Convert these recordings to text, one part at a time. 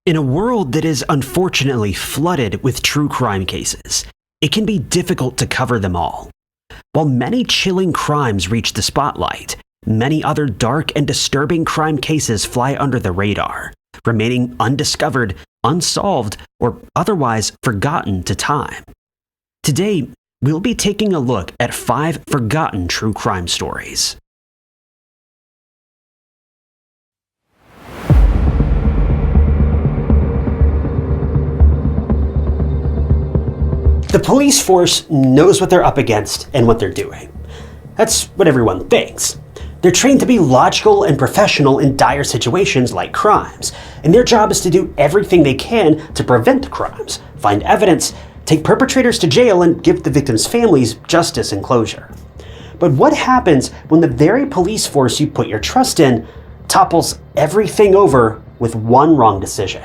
In a world that is unfortunately flooded with true crime cases, it can be difficult to cover them all. While many chilling crimes reach the spotlight, many other dark and disturbing crime cases fly under the radar, remaining undiscovered, unsolved, or otherwise forgotten to time. Today, we'll be taking a look at 5 forgotten true crime stories. The police force knows what they're up against and what they're doing. That's what everyone thinks. They're trained to be logical and professional in dire situations like crimes, and their job is to do everything they can to prevent the crimes, find evidence, take perpetrators to jail, and give the victims' families justice and closure. But what happens when the very police force you put your trust in topples everything over with one wrong decision?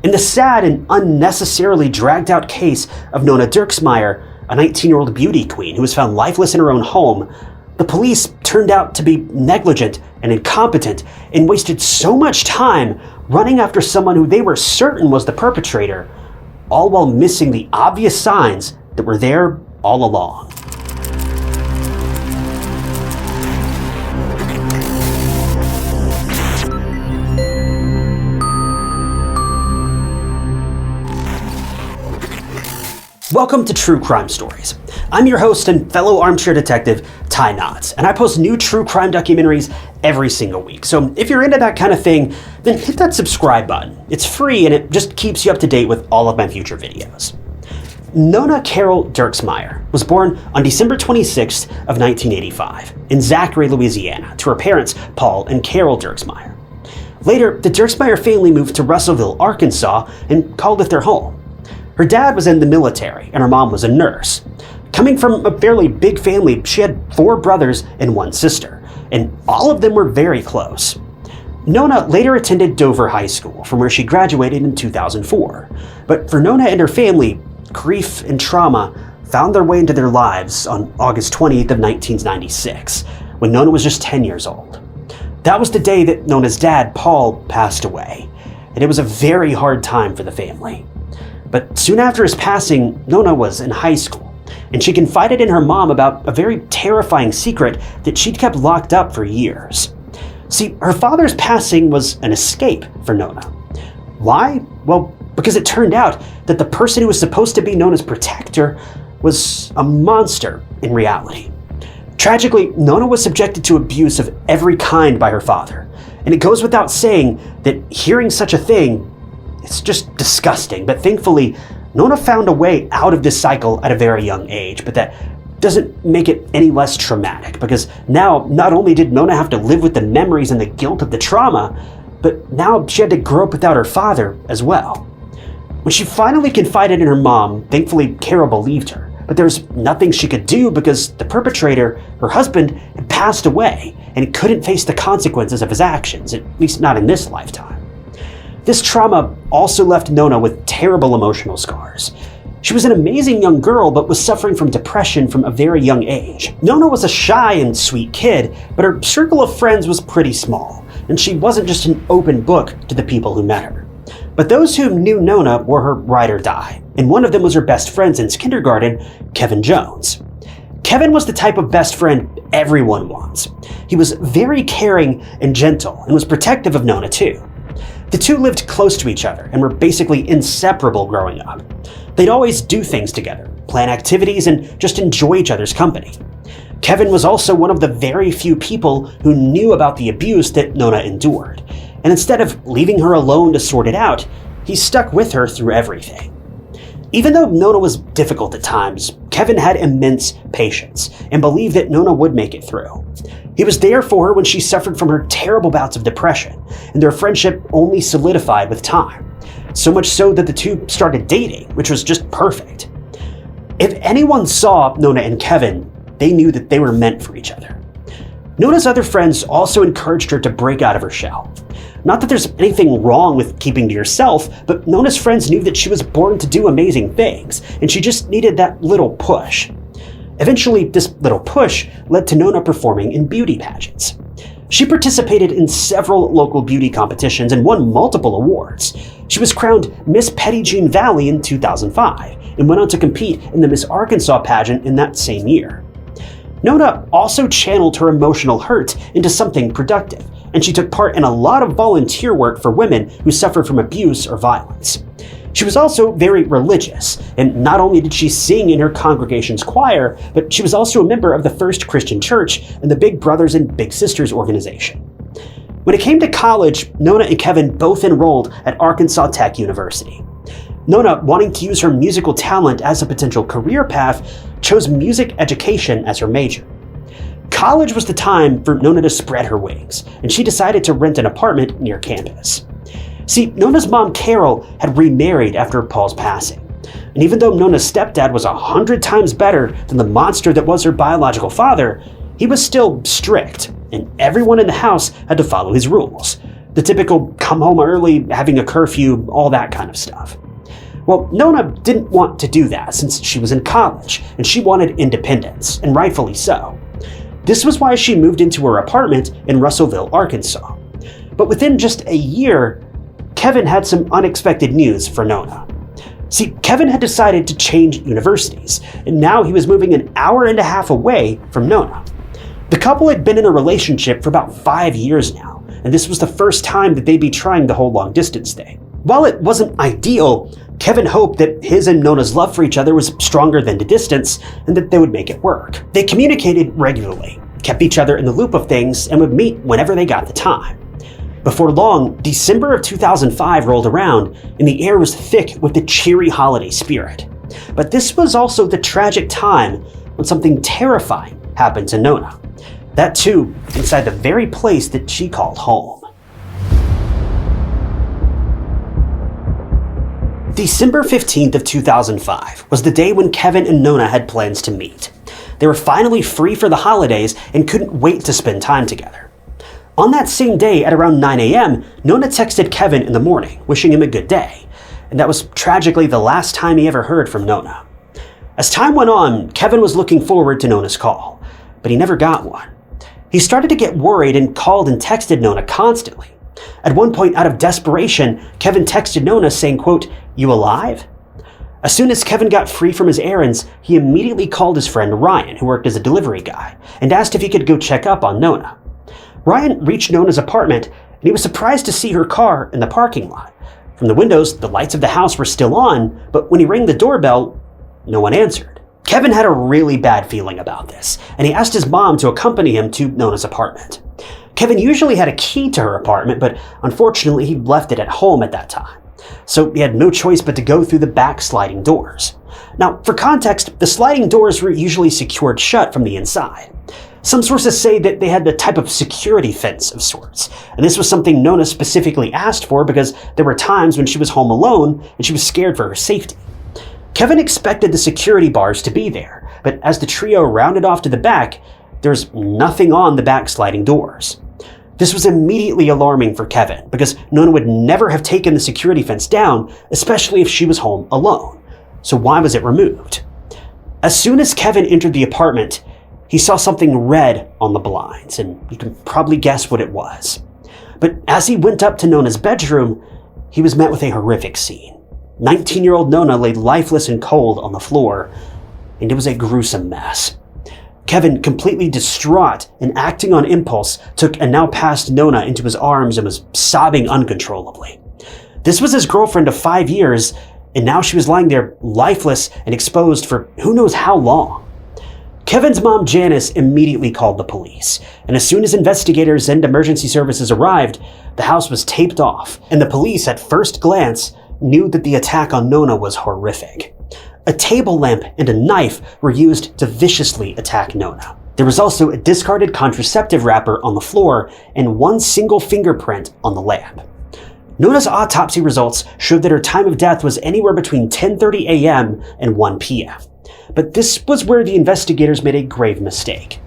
In the sad and unnecessarily dragged out case of Nona Dirksmeyer, a 19-year-old beauty queen who was found lifeless in her own home, the police turned out to be negligent and incompetent and wasted so much time running after someone who they were certain was the perpetrator, all while missing the obvious signs that were there all along. Welcome to True Crime Stories. I'm your host and fellow armchair detective, Ty Knotts, and I post new true crime documentaries every single week. So if you're into that kind of thing, then hit that subscribe button. It's free and it just keeps you up to date with all of my future videos. Nona Carol Dirksmeyer was born on December 26th of 1985 in Zachary, Louisiana, to her parents, Paul and Carol Dirksmeyer. Later, the Dirksmeyer family moved to Russellville, Arkansas, and called it their home. Her dad was in the military, and her mom was a nurse. Coming from a fairly big family, she had 4 brothers and 1 sister, and all of them were very close. Nona later attended Dover High School, from where she graduated in 2004. But for Nona and her family, grief and trauma found their way into their lives on August 20th of 1996, when Nona was just 10 years old. That was the day that Nona's dad, Paul, passed away, and it was a very hard time for the family. But soon after his passing, Nona was in high school, and she confided in her mom about a very terrifying secret that she'd kept locked up for years. See, her father's passing was an escape for Nona. Why? Well, because it turned out that the person who was supposed to be Nona's protector was a monster in reality. Tragically, Nona was subjected to abuse of every kind by her father, and it goes without saying that hearing such a thing, it's just disgusting, but thankfully, Nona found a way out of this cycle at a very young age, but that doesn't make it any less traumatic, because now not only did Nona have to live with the memories and the guilt of the trauma, but now she had to grow up without her father as well. When she finally confided in her mom, thankfully Carol believed her, but there was nothing she could do because the perpetrator, her husband, had passed away and he couldn't face the consequences of his actions, at least not in this lifetime. This trauma also left Nona with terrible emotional scars. She was an amazing young girl, but was suffering from depression from a very young age. Nona was a shy and sweet kid, but her circle of friends was pretty small, and she wasn't just an open book to the people who met her. But those who knew Nona were her ride or die, and one of them was her best friend since kindergarten, Kevin Jones. Kevin was the type of best friend everyone wants. He was very caring and gentle, and was protective of Nona too. The two lived close to each other and were basically inseparable growing up. They'd always do things together, plan activities, and just enjoy each other's company. Kevin was also one of the very few people who knew about the abuse that Nona endured, and instead of leaving her alone to sort it out, he stuck with her through everything. Even though Nona was difficult at times, Kevin had immense patience and believed that Nona would make it through. He was there for her when she suffered from her terrible bouts of depression, and their friendship only solidified with time. So much so that the two started dating, which was just perfect. If anyone saw Nona and Kevin, they knew that they were meant for each other. Nona's other friends also encouraged her to break out of her shell. Not that there's anything wrong with keeping to yourself, but Nona's friends knew that she was born to do amazing things, and she just needed that little push. Eventually, this little push led to Nona performing in beauty pageants. She participated in several local beauty competitions and won multiple awards. She was crowned Miss Petit Jean Valley in 2005 and went on to compete in the Miss Arkansas pageant in that same year. Nona also channeled her emotional hurt into something productive, and she took part in a lot of volunteer work for women who suffered from abuse or violence. She was also very religious, and not only did she sing in her congregation's choir, but she was also a member of the First Christian Church and the Big Brothers and Big Sisters organization. When it came to college, Nona and Kevin both enrolled at Arkansas Tech University. Nona, wanting to use her musical talent as a potential career path, chose music education as her major. College was the time for Nona to spread her wings, and she decided to rent an apartment near campus. See, Nona's mom, Carol, had remarried after Paul's passing. And even though Nona's stepdad was 100 times better than the monster that was her biological father, he was still strict, and everyone in the house had to follow his rules. The typical come home early, having a curfew, all that kind of stuff. Well, Nona didn't want to do that since she was in college, and she wanted independence, and rightfully so. This was why she moved into her apartment in Russellville, Arkansas. But within just a year, Kevin had some unexpected news for Nona. See, Kevin had decided to change universities, and now he was moving an hour and a half away from Nona. The couple had been in a relationship for about 5 years now, and this was the first time that they'd be trying the whole long-distance thing. While it wasn't ideal, Kevin hoped that his and Nona's love for each other was stronger than the distance, and that they would make it work. They communicated regularly, kept each other in the loop of things, and would meet whenever they got the time. Before long, December of 2005 rolled around, and the air was thick with the cheery holiday spirit. But this was also the tragic time when something terrifying happened to Nona. That too, inside the very place that she called home. December 15th of 2005 was the day when Kevin and Nona had plans to meet. They were finally free for the holidays and couldn't wait to spend time together. On that same day at around 9 a.m., Nona texted Kevin in the morning, wishing him a good day, and that was tragically the last time he ever heard from Nona. As time went on, Kevin was looking forward to Nona's call, but he never got one. He started to get worried and called and texted Nona constantly. At one point, out of desperation, Kevin texted Nona saying, quote, "You alive?" As soon as Kevin got free from his errands, he immediately called his friend Ryan, who worked as a delivery guy, and asked if he could go check up on Nona. Ryan reached Nona's apartment, and he was surprised to see her car in the parking lot. From the windows, the lights of the house were still on, but when he rang the doorbell, no one answered. Kevin had a really bad feeling about this, and he asked his mom to accompany him to Nona's apartment. Kevin usually had a key to her apartment, but unfortunately he left it at home at that time. So he had no choice but to go through the back sliding doors. Now, for context, the sliding doors were usually secured shut from the inside. Some sources say that they had the type of security fence of sorts, and this was something Nona specifically asked for because there were times when she was home alone and she was scared for her safety. Kevin expected the security bars to be there, but as the trio rounded off to the back, there was nothing on the back sliding doors. This was immediately alarming for Kevin because Nona would never have taken the security fence down, especially if she was home alone. So why was it removed? As soon as Kevin entered the apartment, he saw something red on the blinds, and you can probably guess what it was. But as he went up to Nona's bedroom, he was met with a horrific scene. 19-year-old Nona lay lifeless and cold on the floor, and it was a gruesome mess. Kevin, completely distraught and acting on impulse, took a now passed Nona into his arms and was sobbing uncontrollably. This was his girlfriend of 5 years, and now she was lying there lifeless and exposed for who knows how long. Kevin's mom, Janice, immediately called the police, and as soon as investigators and emergency services arrived, the house was taped off, and the police, at first glance, knew that the attack on Nona was horrific. A table lamp and a knife were used to viciously attack Nona. There was also a discarded contraceptive wrapper on the floor and one single fingerprint on the lamp. Nona's autopsy results showed that her time of death was anywhere between 10:30 a.m. and 1 p.m. But this was where the investigators made a grave mistake.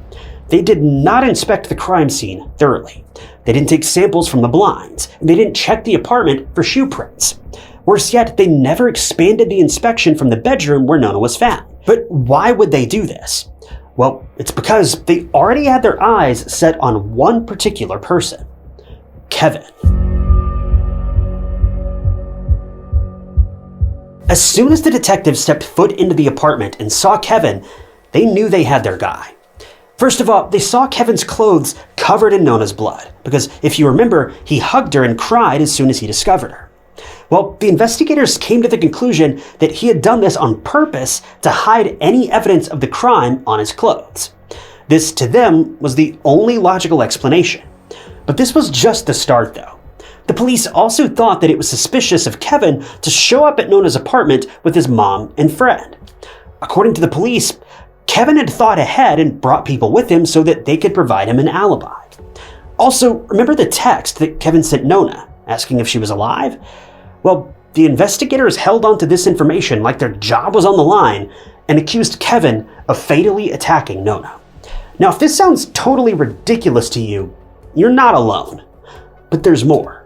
They did not inspect the crime scene thoroughly. They didn't take samples from the blinds, and they didn't check the apartment for shoe prints. Worse yet, they never expanded the inspection from the bedroom where Nona was found. But why would they do this? Well, it's because they already had their eyes set on one particular person: Kevin. As soon as the detectives stepped foot into the apartment and saw Kevin, they knew they had their guy. First of all, they saw Kevin's clothes covered in Nona's blood, because if you remember, he hugged her and cried as soon as he discovered her. Well, the investigators came to the conclusion that he had done this on purpose to hide any evidence of the crime on his clothes. This, to them, was the only logical explanation. But this was just the start, though. The police also thought that it was suspicious of Kevin to show up at Nona's apartment with his mom and friend. According to the police, Kevin had thought ahead and brought people with him so that they could provide him an alibi. Also, remember the text that Kevin sent Nona, asking if she was alive? Well, the investigators held on to this information like their job was on the line and accused Kevin of fatally attacking Nona. Now, if this sounds totally ridiculous to you, you're not alone. But there's more.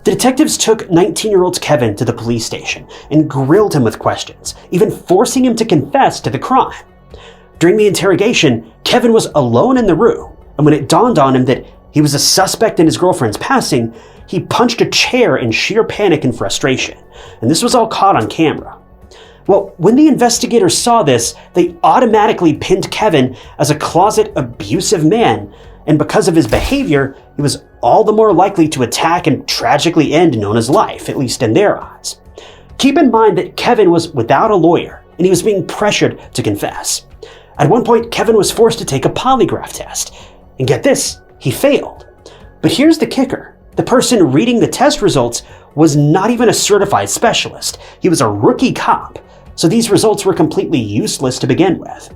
The detectives took 19-year-old Kevin to the police station and grilled him with questions, even forcing him to confess to the crime. During the interrogation, Kevin was alone in the room, and when it dawned on him that he was a suspect in his girlfriend's passing, he punched a chair in sheer panic and frustration, and this was all caught on camera. Well, when the investigators saw this, they automatically pinned Kevin as a closet abusive man, and because of his behavior, he was all the more likely to attack and tragically end Nona's life, at least in their eyes. Keep in mind that Kevin was without a lawyer, and he was being pressured to confess. At one point, Kevin was forced to take a polygraph test, and get this, he failed. But here's the kicker. The person reading the test results was not even a certified specialist. He was a rookie cop, so these results were completely useless to begin with.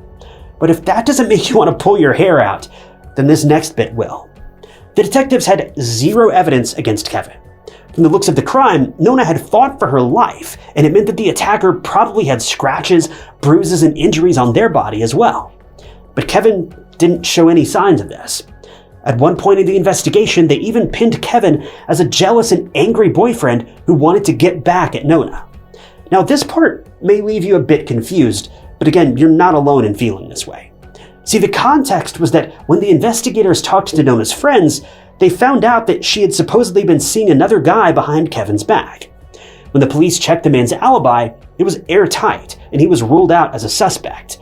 But if that doesn't make you want to pull your hair out, then this next bit will. The detectives had zero evidence against Kevin. From the looks of the crime, Nona had fought for her life, and it meant that the attacker probably had scratches, bruises, and injuries on their body as well. But Kevin didn't show any signs of this. At one point in the investigation, they even pinned Kevin as a jealous and angry boyfriend who wanted to get back at Nona. Now, this part may leave you a bit confused, but again, you're not alone in feeling this way. See, the context was that when the investigators talked to Nona's friends, they found out that she had supposedly been seeing another guy behind Kevin's back. When the police checked the man's alibi, it was airtight, and he was ruled out as a suspect.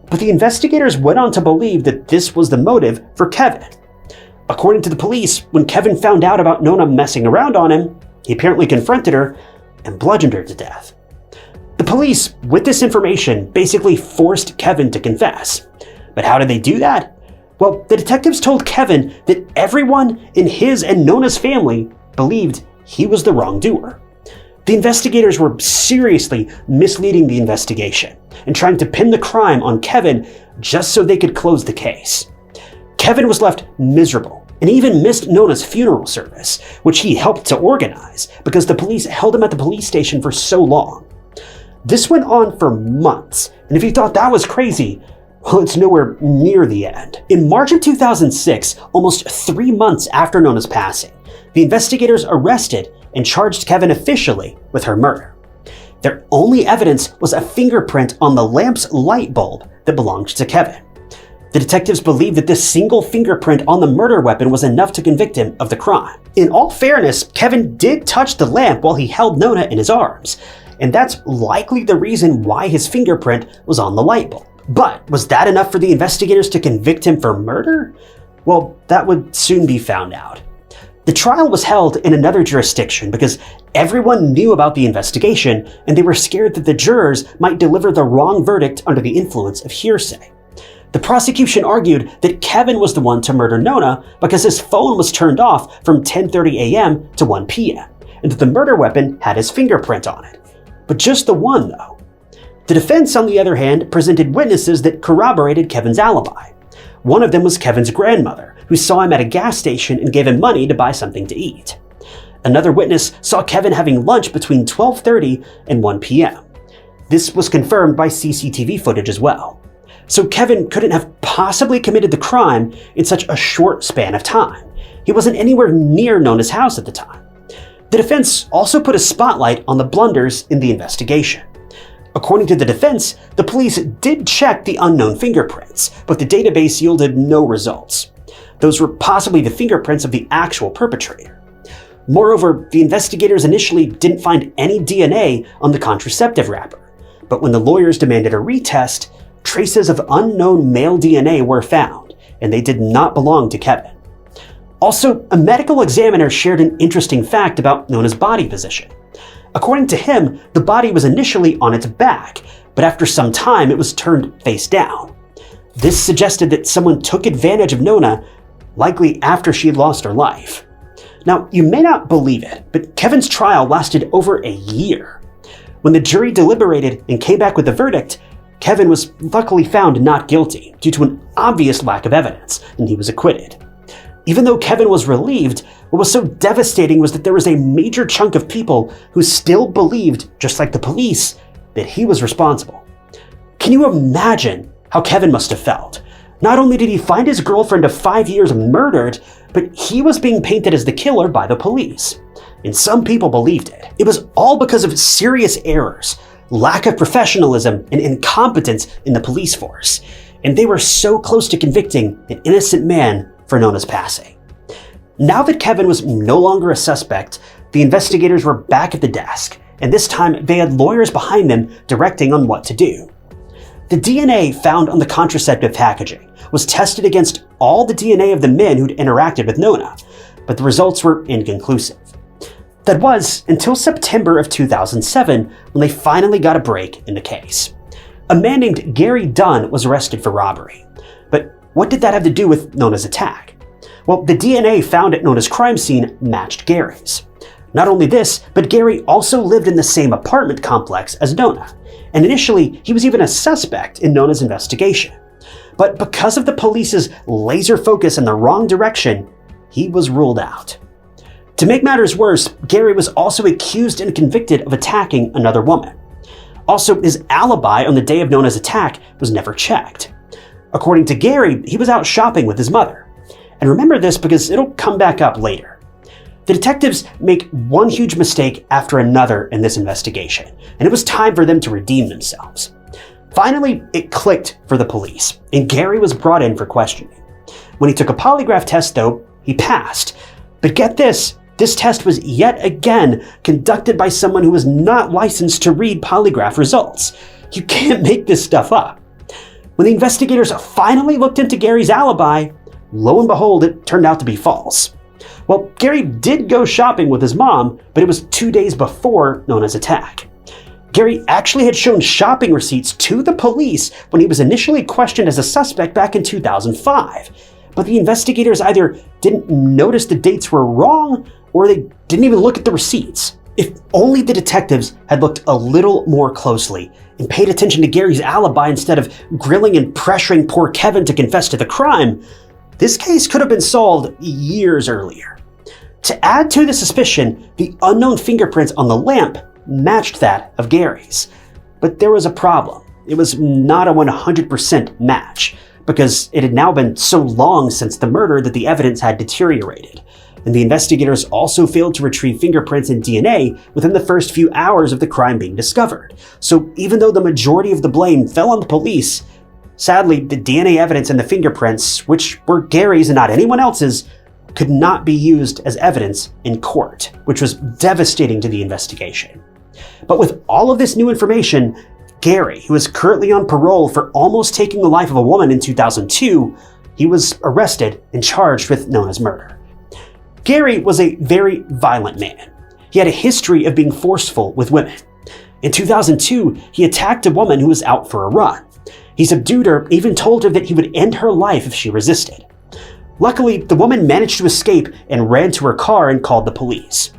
But the investigators went on to believe that this was the motive for Kevin. According to the police, when Kevin found out about Nona messing around on him, he apparently confronted her and bludgeoned her to death. The police, with this information, basically forced Kevin to confess. But how did they do that? Well, the detectives told Kevin that everyone in his and Nona's family believed he was the wrongdoer. The investigators were seriously misleading the investigation and trying to pin the crime on Kevin just so they could close the case. Kevin was left miserable and even missed Nona's funeral service, which he helped to organize because the police held him at the police station for so long. This went on for months, and if you thought that was crazy, well, it's nowhere near the end. In March of 2006, almost 3 months after Nona's passing, the investigators arrested and charged Kevin officially with her murder. Their only evidence was a fingerprint on the lamp's light bulb that belonged to Kevin. The detectives believed that this single fingerprint on the murder weapon was enough to convict him of the crime. In all fairness, Kevin did touch the lamp while he held Nona in his arms, and that's likely the reason why his fingerprint was on the light bulb. But was that enough for the investigators to convict him for murder? Well, that would soon be found out. The trial was held in another jurisdiction because everyone knew about the investigation and they were scared that the jurors might deliver the wrong verdict under the influence of hearsay. The prosecution argued that Kevin was the one to murder Nona because his phone was turned off from 10:30 a.m. to 1 p.m. and that the murder weapon had his fingerprint on it. But just the one, though. The defense, on the other hand, presented witnesses that corroborated Kevin's alibi. One of them was Kevin's grandmother, who saw him at a gas station and gave him money to buy something to eat. Another witness saw Kevin having lunch between 12:30 and 1 p.m. This was confirmed by CCTV footage as well. So Kevin couldn't have possibly committed the crime in such a short span of time. He wasn't anywhere near Nona's house at the time. The defense also put a spotlight on the blunders in the investigation. According to the defense, the police did check the unknown fingerprints, but the database yielded no results. Those were possibly the fingerprints of the actual perpetrator. Moreover, the investigators initially didn't find any DNA on the contraceptive wrapper, but when the lawyers demanded a retest, traces of unknown male DNA were found, and they did not belong to Kevin. Also, a medical examiner shared an interesting fact about Nona's body position. According to him, the body was initially on its back, but after some time it was turned face down. This suggested that someone took advantage of Nona, likely after she had lost her life. Now, you may not believe it, but Kevin's trial lasted over a year. When the jury deliberated and came back with a verdict, Kevin was luckily found not guilty due to an obvious lack of evidence, and he was acquitted. Even though Kevin was relieved, what was so devastating was that there was a major chunk of people who still believed, just like the police, that he was responsible. Can you imagine how Kevin must have felt? Not only did he find his girlfriend of 5 years murdered, but he was being painted as the killer by the police. And some people believed it. It was all because of serious errors, lack of professionalism, and incompetence in the police force. And they were so close to convicting an innocent man for Nona's passing. Now that Kevin was no longer a suspect, the investigators were back at the desk, and this time they had lawyers behind them directing on what to do. The DNA found on the contraceptive packaging was tested against all the DNA of the men who'd interacted with Nona, but the results were inconclusive. That was until September of 2007 when they finally got a break in the case. A man named Gary Dunn was arrested for robbery. But what did that have to do with Nona's attack? Well, the DNA found at Nona's crime scene matched Gary's. Not only this, but Gary also lived in the same apartment complex as Nona, and initially he was even a suspect in Nona's investigation. But because of the police's laser focus in the wrong direction, he was ruled out. To make matters worse, Gary was also accused and convicted of attacking another woman. Also, his alibi on the day of Nona's attack was never checked. According to Gary, he was out shopping with his mother. And remember this because it'll come back up later. The detectives make one huge mistake after another in this investigation, and it was time for them to redeem themselves. Finally, it clicked for the police, and Gary was brought in for questioning. When he took a polygraph test, though, he passed. But get this test was yet again conducted by someone who was not licensed to read polygraph results. You can't make this stuff up. When the investigators finally looked into Gary's alibi, lo and behold, it turned out to be false. Well, Gary did go shopping with his mom, but it was 2 days before Nona's attack. Gary actually had shown shopping receipts to the police when he was initially questioned as a suspect back in 2005. But the investigators either didn't notice the dates were wrong, or they didn't even look at the receipts. If only the detectives had looked a little more closely and paid attention to Gary's alibi instead of grilling and pressuring poor Kevin to confess to the crime, this case could have been solved years earlier. To add to the suspicion, the unknown fingerprints on the lamp matched that of Gary's. But there was a problem. It was not a 100% match, because it had now been so long since the murder that the evidence had deteriorated. And the investigators also failed to retrieve fingerprints and DNA within the first few hours of the crime being discovered. So even though the majority of the blame fell on the police, sadly, the DNA evidence and the fingerprints, which were Gary's and not anyone else's, could not be used as evidence in court, which was devastating to the investigation. But with all of this new information, Gary, who is currently on parole for almost taking the life of a woman in 2002, he was arrested and charged with Nona's murder. Gary was a very violent man. He had a history of being forceful with women. In 2002, he attacked a woman who was out for a run. He subdued her, even told her that he would end her life if she resisted. Luckily, the woman managed to escape and ran to her car and called the police.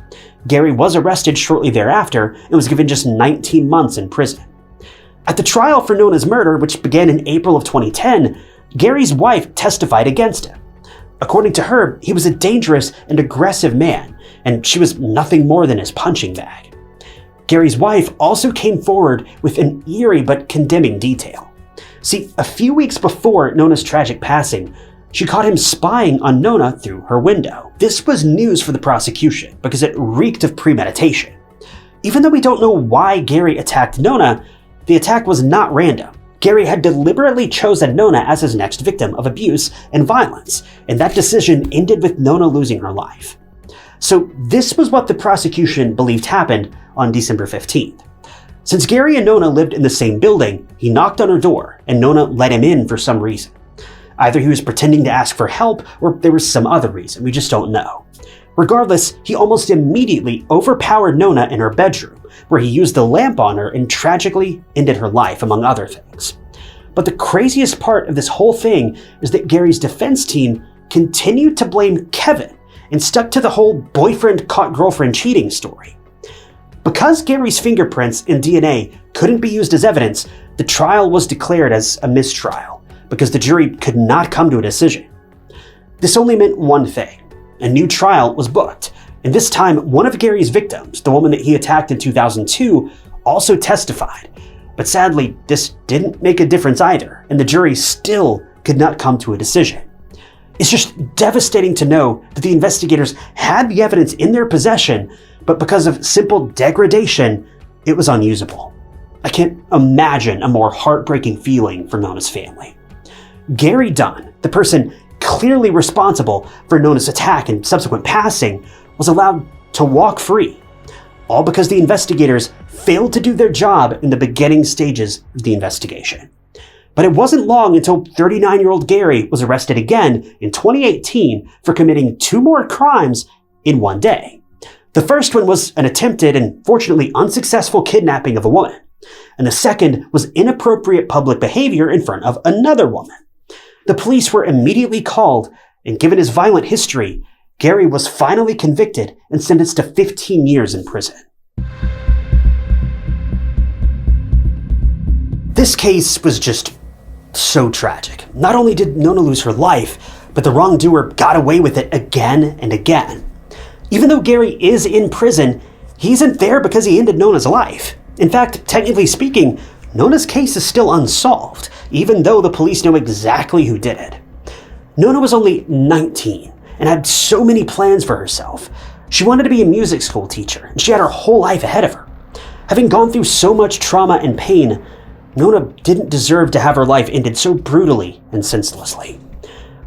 Gary was arrested shortly thereafter and was given just 19 months in prison. At the trial for Nona's murder, which began in April of 2010, Gary's wife testified against him. According to her, he was a dangerous and aggressive man, and she was nothing more than his punching bag. Gary's wife also came forward with an eerie but condemning detail. See, a few weeks before Nona's tragic passing, she caught him spying on Nona through her window. This was news for the prosecution because it reeked of premeditation. Even though we don't know why Gary attacked Nona, The attack was not random. Gary had deliberately chosen Nona as his next victim of abuse and violence, and that decision ended with Nona losing her life. So this was what the prosecution believed happened on December 15th. Since Gary and Nona lived in the same building, he knocked on her door, and Nona let him in for some reason. Either he was pretending to ask for help, or there was some other reason, we just don't know. Regardless, he almost immediately overpowered Nona in her bedroom, where he used the lamp on her and tragically ended her life, among other things. But the craziest part of this whole thing is that Gary's defense team continued to blame Kevin and stuck to the whole boyfriend caught girlfriend cheating story. Because Gary's fingerprints and DNA couldn't be used as evidence, the trial was declared as a mistrial because the jury could not come to a decision. This only meant one thing. A new trial was booked, and this time one of Gary's victims, the woman that he attacked in 2002, also testified. But sadly, this didn't make a difference either, and the jury still could not come to a decision. It's just devastating to know that the investigators had the evidence in their possession, but because of simple degradation, it was unusable. I can't imagine a more heartbreaking feeling for Nona's family. Gary Dunn, the person clearly responsible for Nona's attack and subsequent passing, was allowed to walk free, all because the investigators failed to do their job in the beginning stages of the investigation. But it wasn't long until 39-year-old Gary was arrested again in 2018 for committing 2 more crimes in one day. The first one was an attempted and fortunately unsuccessful kidnapping of a woman, and the second was inappropriate public behavior in front of another woman. The police were immediately called, and given his violent history, Gary was finally convicted and sentenced to 15 years in prison. This case was just so tragic. Not only did Nona lose her life, but the wrongdoer got away with it again and again. Even though Gary is in prison, he isn't there because he ended Nona's life. In fact, technically speaking, Nona's case is still unsolved, even though the police know exactly who did it. Nona was only 19 and had so many plans for herself. She wanted to be a music school teacher, and she had her whole life ahead of her. Having gone through so much trauma and pain, Nona didn't deserve to have her life ended so brutally and senselessly.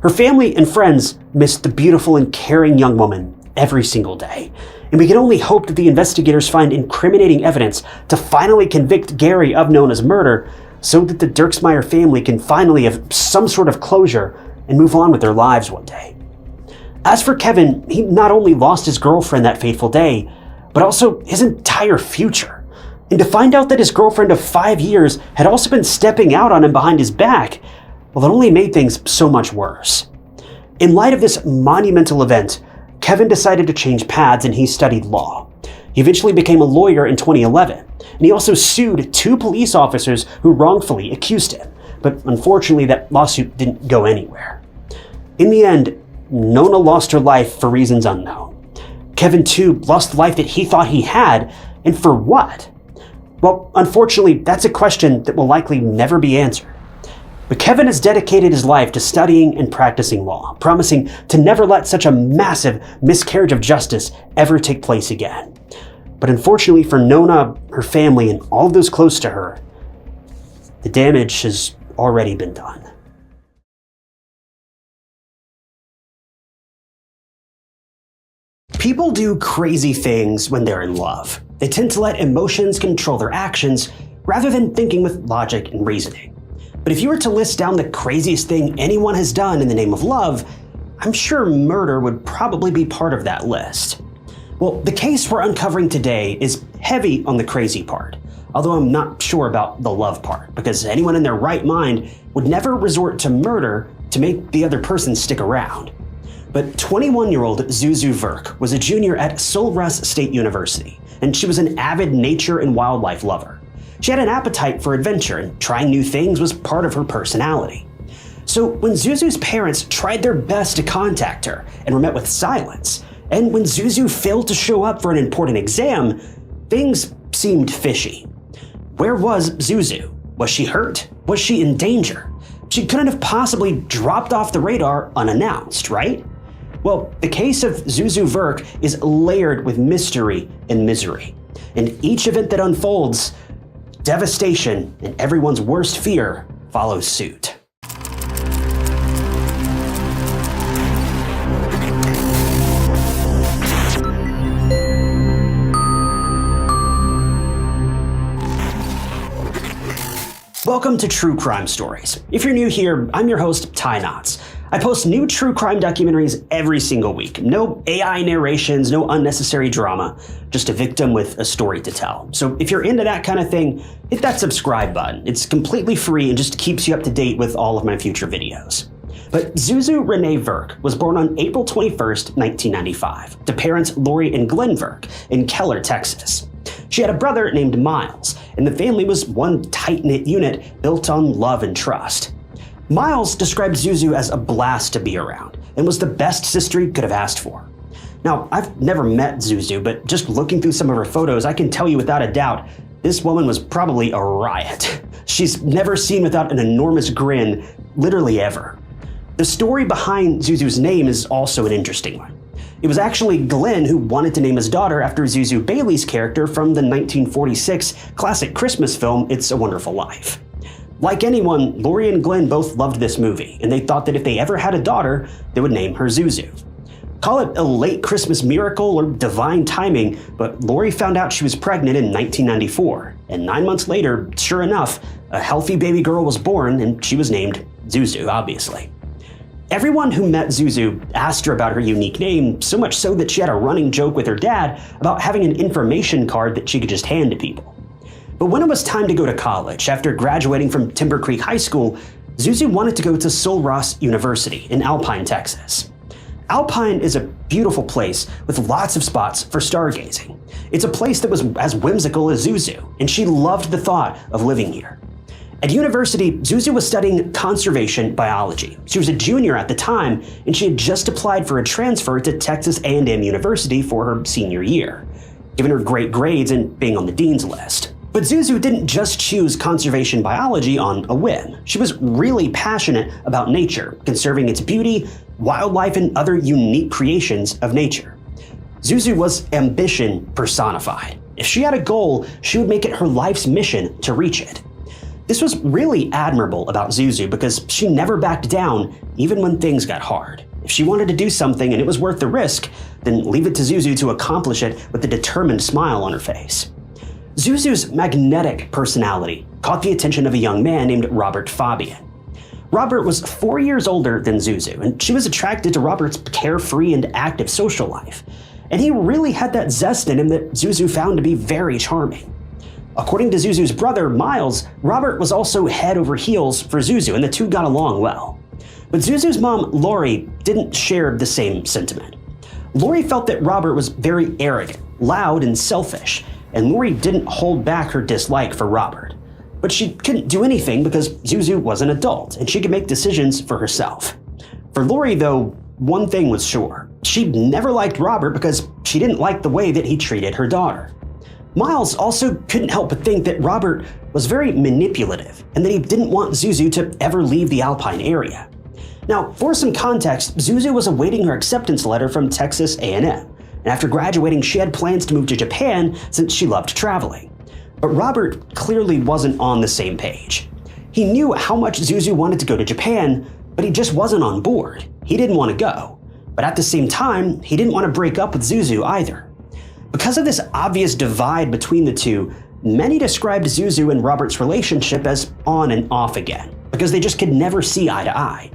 Her family and friends missed the beautiful and caring young woman every single day, and we can only hope that the investigators find incriminating evidence to finally convict Gary of Nona's murder so that the Dirksmeyer family can finally have some sort of closure and move on with their lives one day. As for Kevin, he not only lost his girlfriend that fateful day, but also his entire future. And to find out that his girlfriend of 5 years had also been stepping out on him behind his back, well, it only made things so much worse. In light of this monumental event, Kevin decided to change paths and he studied law. He eventually became a lawyer in 2011, and he also sued 2 police officers who wrongfully accused him, but unfortunately that lawsuit didn't go anywhere. In the end, Nona lost her life for reasons unknown. Kevin too lost the life that he thought he had, and for what? Well, unfortunately, that's a question that will likely never be answered. But Kevin has dedicated his life to studying and practicing law, promising to never let such a massive miscarriage of justice ever take place again. But unfortunately for Nona, her family, and all of those close to her, the damage has already been done. People do crazy things when they're in love. They tend to let emotions control their actions rather than thinking with logic and reasoning. But if you were to list down the craziest thing anyone has done in the name of love, I'm sure murder would probably be part of that list. Well, the case we're uncovering today is heavy on the crazy part, although I'm not sure about the love part, because anyone in their right mind would never resort to murder to make the other person stick around. But 21-year-old Zuzu Verk was a junior at Solras State University, and she was an avid nature and wildlife lover. She had an appetite for adventure, and trying new things was part of her personality. So when Zuzu's parents tried their best to contact her and were met with silence, and when Zuzu failed to show up for an important exam, things seemed fishy. Where was Zuzu? Was she hurt? Was she in danger? She couldn't have possibly dropped off the radar unannounced, right? Well, the case of Zuzu Verk is layered with mystery and misery, and each event that unfolds devastation and everyone's worst fear follows suit. Welcome to True Crime Stories. If you're new here, I'm your host, Ty Knotts. I post new true crime documentaries every single week. No AI narrations, no unnecessary drama, just a victim with a story to tell. So if you're into that kind of thing, hit that subscribe button. It's completely free and just keeps you up to date with all of my future videos. But Zuzu Verk was born on April 21st, 1995, to parents Lori and Glenn Verk in Keller, Texas. She had a brother named Miles, and the family was one tight-knit unit built on love and trust. Miles described Zuzu as a blast to be around, and was the best sister he could have asked for. Now, I've never met Zuzu, but just looking through some of her photos, I can tell you without a doubt, this woman was probably a riot. She's never seen without an enormous grin, literally ever. The story behind Zuzu's name is also an interesting one. It was actually Glenn who wanted to name his daughter after Zuzu Bailey's character from the 1946 classic Christmas film, It's a Wonderful Life. Like anyone, Lori and Glenn both loved this movie, and they thought that if they ever had a daughter, they would name her Zuzu. Call it a late Christmas miracle or divine timing, but Lori found out she was pregnant in 1994, and 9 months later, sure enough, a healthy baby girl was born, and she was named Zuzu, obviously. Everyone who met Zuzu asked her about her unique name, so much so that she had a running joke with her dad about having an information card that she could just hand to people. But when it was time to go to college, after graduating from Timber Creek High School, Zuzu wanted to go to Sul Ross University in Alpine, Texas. Alpine is a beautiful place with lots of spots for stargazing. It's a place that was as whimsical as Zuzu, and she loved the thought of living here. At university, Zuzu was studying conservation biology. She was a junior at the time, and she had just applied for a transfer to Texas A&M University for her senior year, given her great grades and being on the dean's list. But Zuzu didn't just choose conservation biology on a whim. She was really passionate about nature, conserving its beauty, wildlife, and other unique creations of nature. Zuzu was ambition personified. If she had a goal, she would make it her life's mission to reach it. This was really admirable about Zuzu because she never backed down, even when things got hard. If she wanted to do something and it was worth the risk, then leave it to Zuzu to accomplish it with a determined smile on her face. Zuzu's magnetic personality caught the attention of a young man named Robert Fabian. Robert was 4 years older than Zuzu, and she was attracted to Robert's carefree and active social life. And he really had that zest in him that Zuzu found to be very charming. According to Zuzu's brother, Miles, Robert was also head over heels for Zuzu, and the two got along well. But Zuzu's mom, Lori, didn't share the same sentiment. Lori felt that Robert was very arrogant, loud, and selfish, and Lori didn't hold back her dislike for Robert. But she couldn't do anything because Zuzu was an adult, and she could make decisions for herself. For Lori, though, one thing was sure. She never liked Robert because she didn't like the way that he treated her daughter. Miles also couldn't help but think that Robert was very manipulative and that he didn't want Zuzu to ever leave the Alpine area. Now, for some context, Zuzu was awaiting her acceptance letter from Texas A&M, and after graduating, she had plans to move to Japan since she loved traveling. But Robert clearly wasn't on the same page. He knew how much Zuzu wanted to go to Japan, but he just wasn't on board. He didn't want to go. But at the same time, he didn't want to break up with Zuzu either. Because of this obvious divide between the two, many described Zuzu and Robert's relationship as on and off again, because they just could never see eye to eye.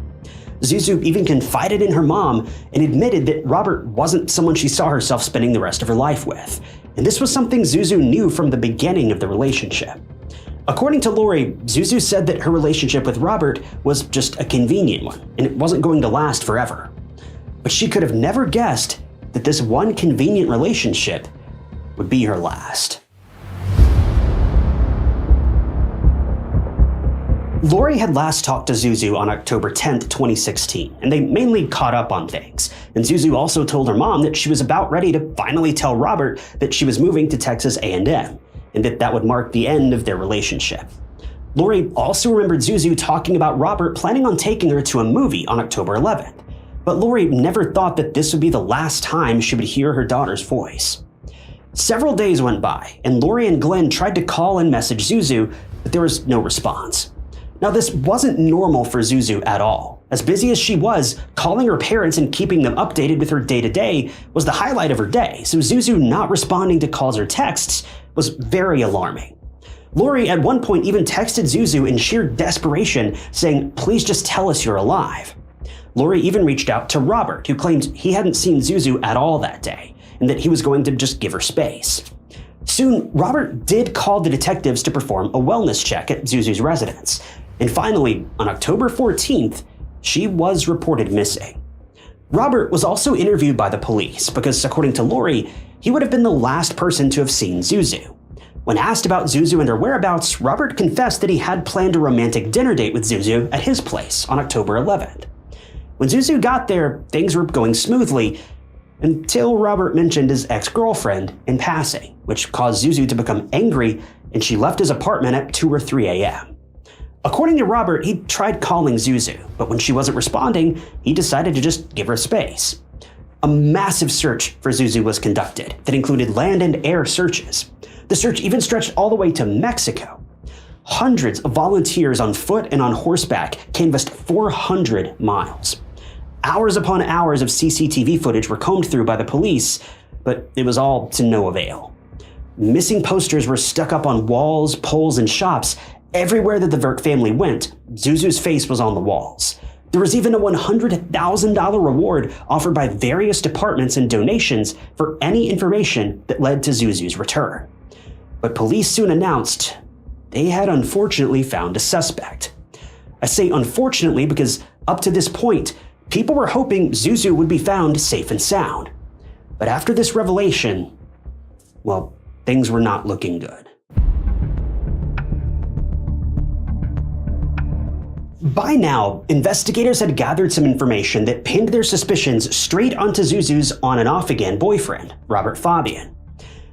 Zuzu even confided in her mom and admitted that Robert wasn't someone she saw herself spending the rest of her life with, and this was something Zuzu knew from the beginning of the relationship. According to Lori, Zuzu said that her relationship with Robert was just a convenient one, and it wasn't going to last forever. But she could have never guessed that this one convenient relationship would be her last. Lori had last talked to Zuzu on October 10th, 2016, and they mainly caught up on things. And Zuzu also told her mom that she was about ready to finally tell Robert that she was moving to Texas A&M, and that would mark the end of their relationship. Lori also remembered Zuzu talking about Robert planning on taking her to a movie on October 11th. But Lori never thought that this would be the last time she would hear her daughter's voice. Several days went by, and Lori and Glenn tried to call and message Zuzu, but there was no response. Now, this wasn't normal for Zuzu at all. As busy as she was, calling her parents and keeping them updated with her day-to-day was the highlight of her day, so Zuzu not responding to calls or texts was very alarming. Lori at one point even texted Zuzu in sheer desperation, saying, "Please just tell us you're alive." Lori even reached out to Robert, who claimed he hadn't seen Zuzu at all that day, and that he was going to just give her space. Soon, Robert did call the detectives to perform a wellness check at Zuzu's residence, and finally, on October 14th, she was reported missing. Robert was also interviewed by the police because, according to Lori, he would have been the last person to have seen Zuzu. When asked about Zuzu and her whereabouts, Robert confessed that he had planned a romantic dinner date with Zuzu at his place on October 11th. When Zuzu got there, things were going smoothly until Robert mentioned his ex-girlfriend in passing, which caused Zuzu to become angry, and she left his apartment at 2 or 3 a.m. According to Robert, he tried calling Zuzu, but when she wasn't responding, he decided to just give her space. A massive search for Zuzu was conducted that included land and air searches. The search even stretched all the way to Mexico. Hundreds of volunteers on foot and on horseback canvassed 400 miles. Hours upon hours of CCTV footage were combed through by the police, but it was all to no avail. Missing posters were stuck up on walls, poles, and shops. Everywhere that the Verk family went, Zuzu's face was on the walls. There was even a $100,000 reward offered by various departments and donations for any information that led to Zuzu's return. But police soon announced they had unfortunately found a suspect. I say unfortunately because up to this point, people were hoping Zuzu would be found safe and sound. But after this revelation, well, things were not looking good. By now, investigators had gathered some information that pinned their suspicions straight onto Zuzu's on and off again boyfriend, Robert Fabian.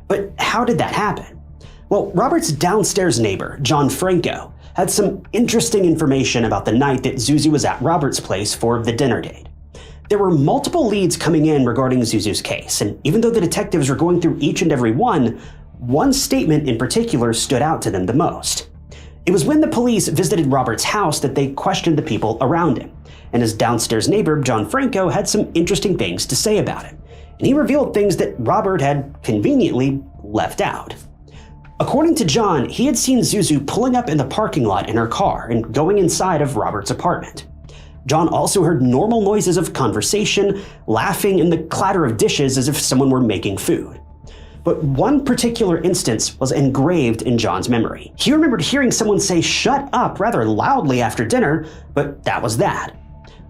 But how did that happen? Well, Robert's downstairs neighbor, John Franco, had some interesting information about the night that Zuzu was at Robert's place for the dinner date. There were multiple leads coming in regarding Zuzu's case, and even though the detectives were going through each and every one statement in particular stood out to them the most. It was when the police visited Robert's house that they questioned the people around him, and his downstairs neighbor, John Franco, had some interesting things to say about him, and he revealed things that Robert had conveniently left out. According to John, he had seen Zuzu pulling up in the parking lot in her car and going inside of Robert's apartment. John also heard normal noises of conversation, laughing, and the clatter of dishes as if someone were making food. But one particular instance was engraved in John's memory. He remembered hearing someone say "shut up" rather loudly after dinner, but that was that.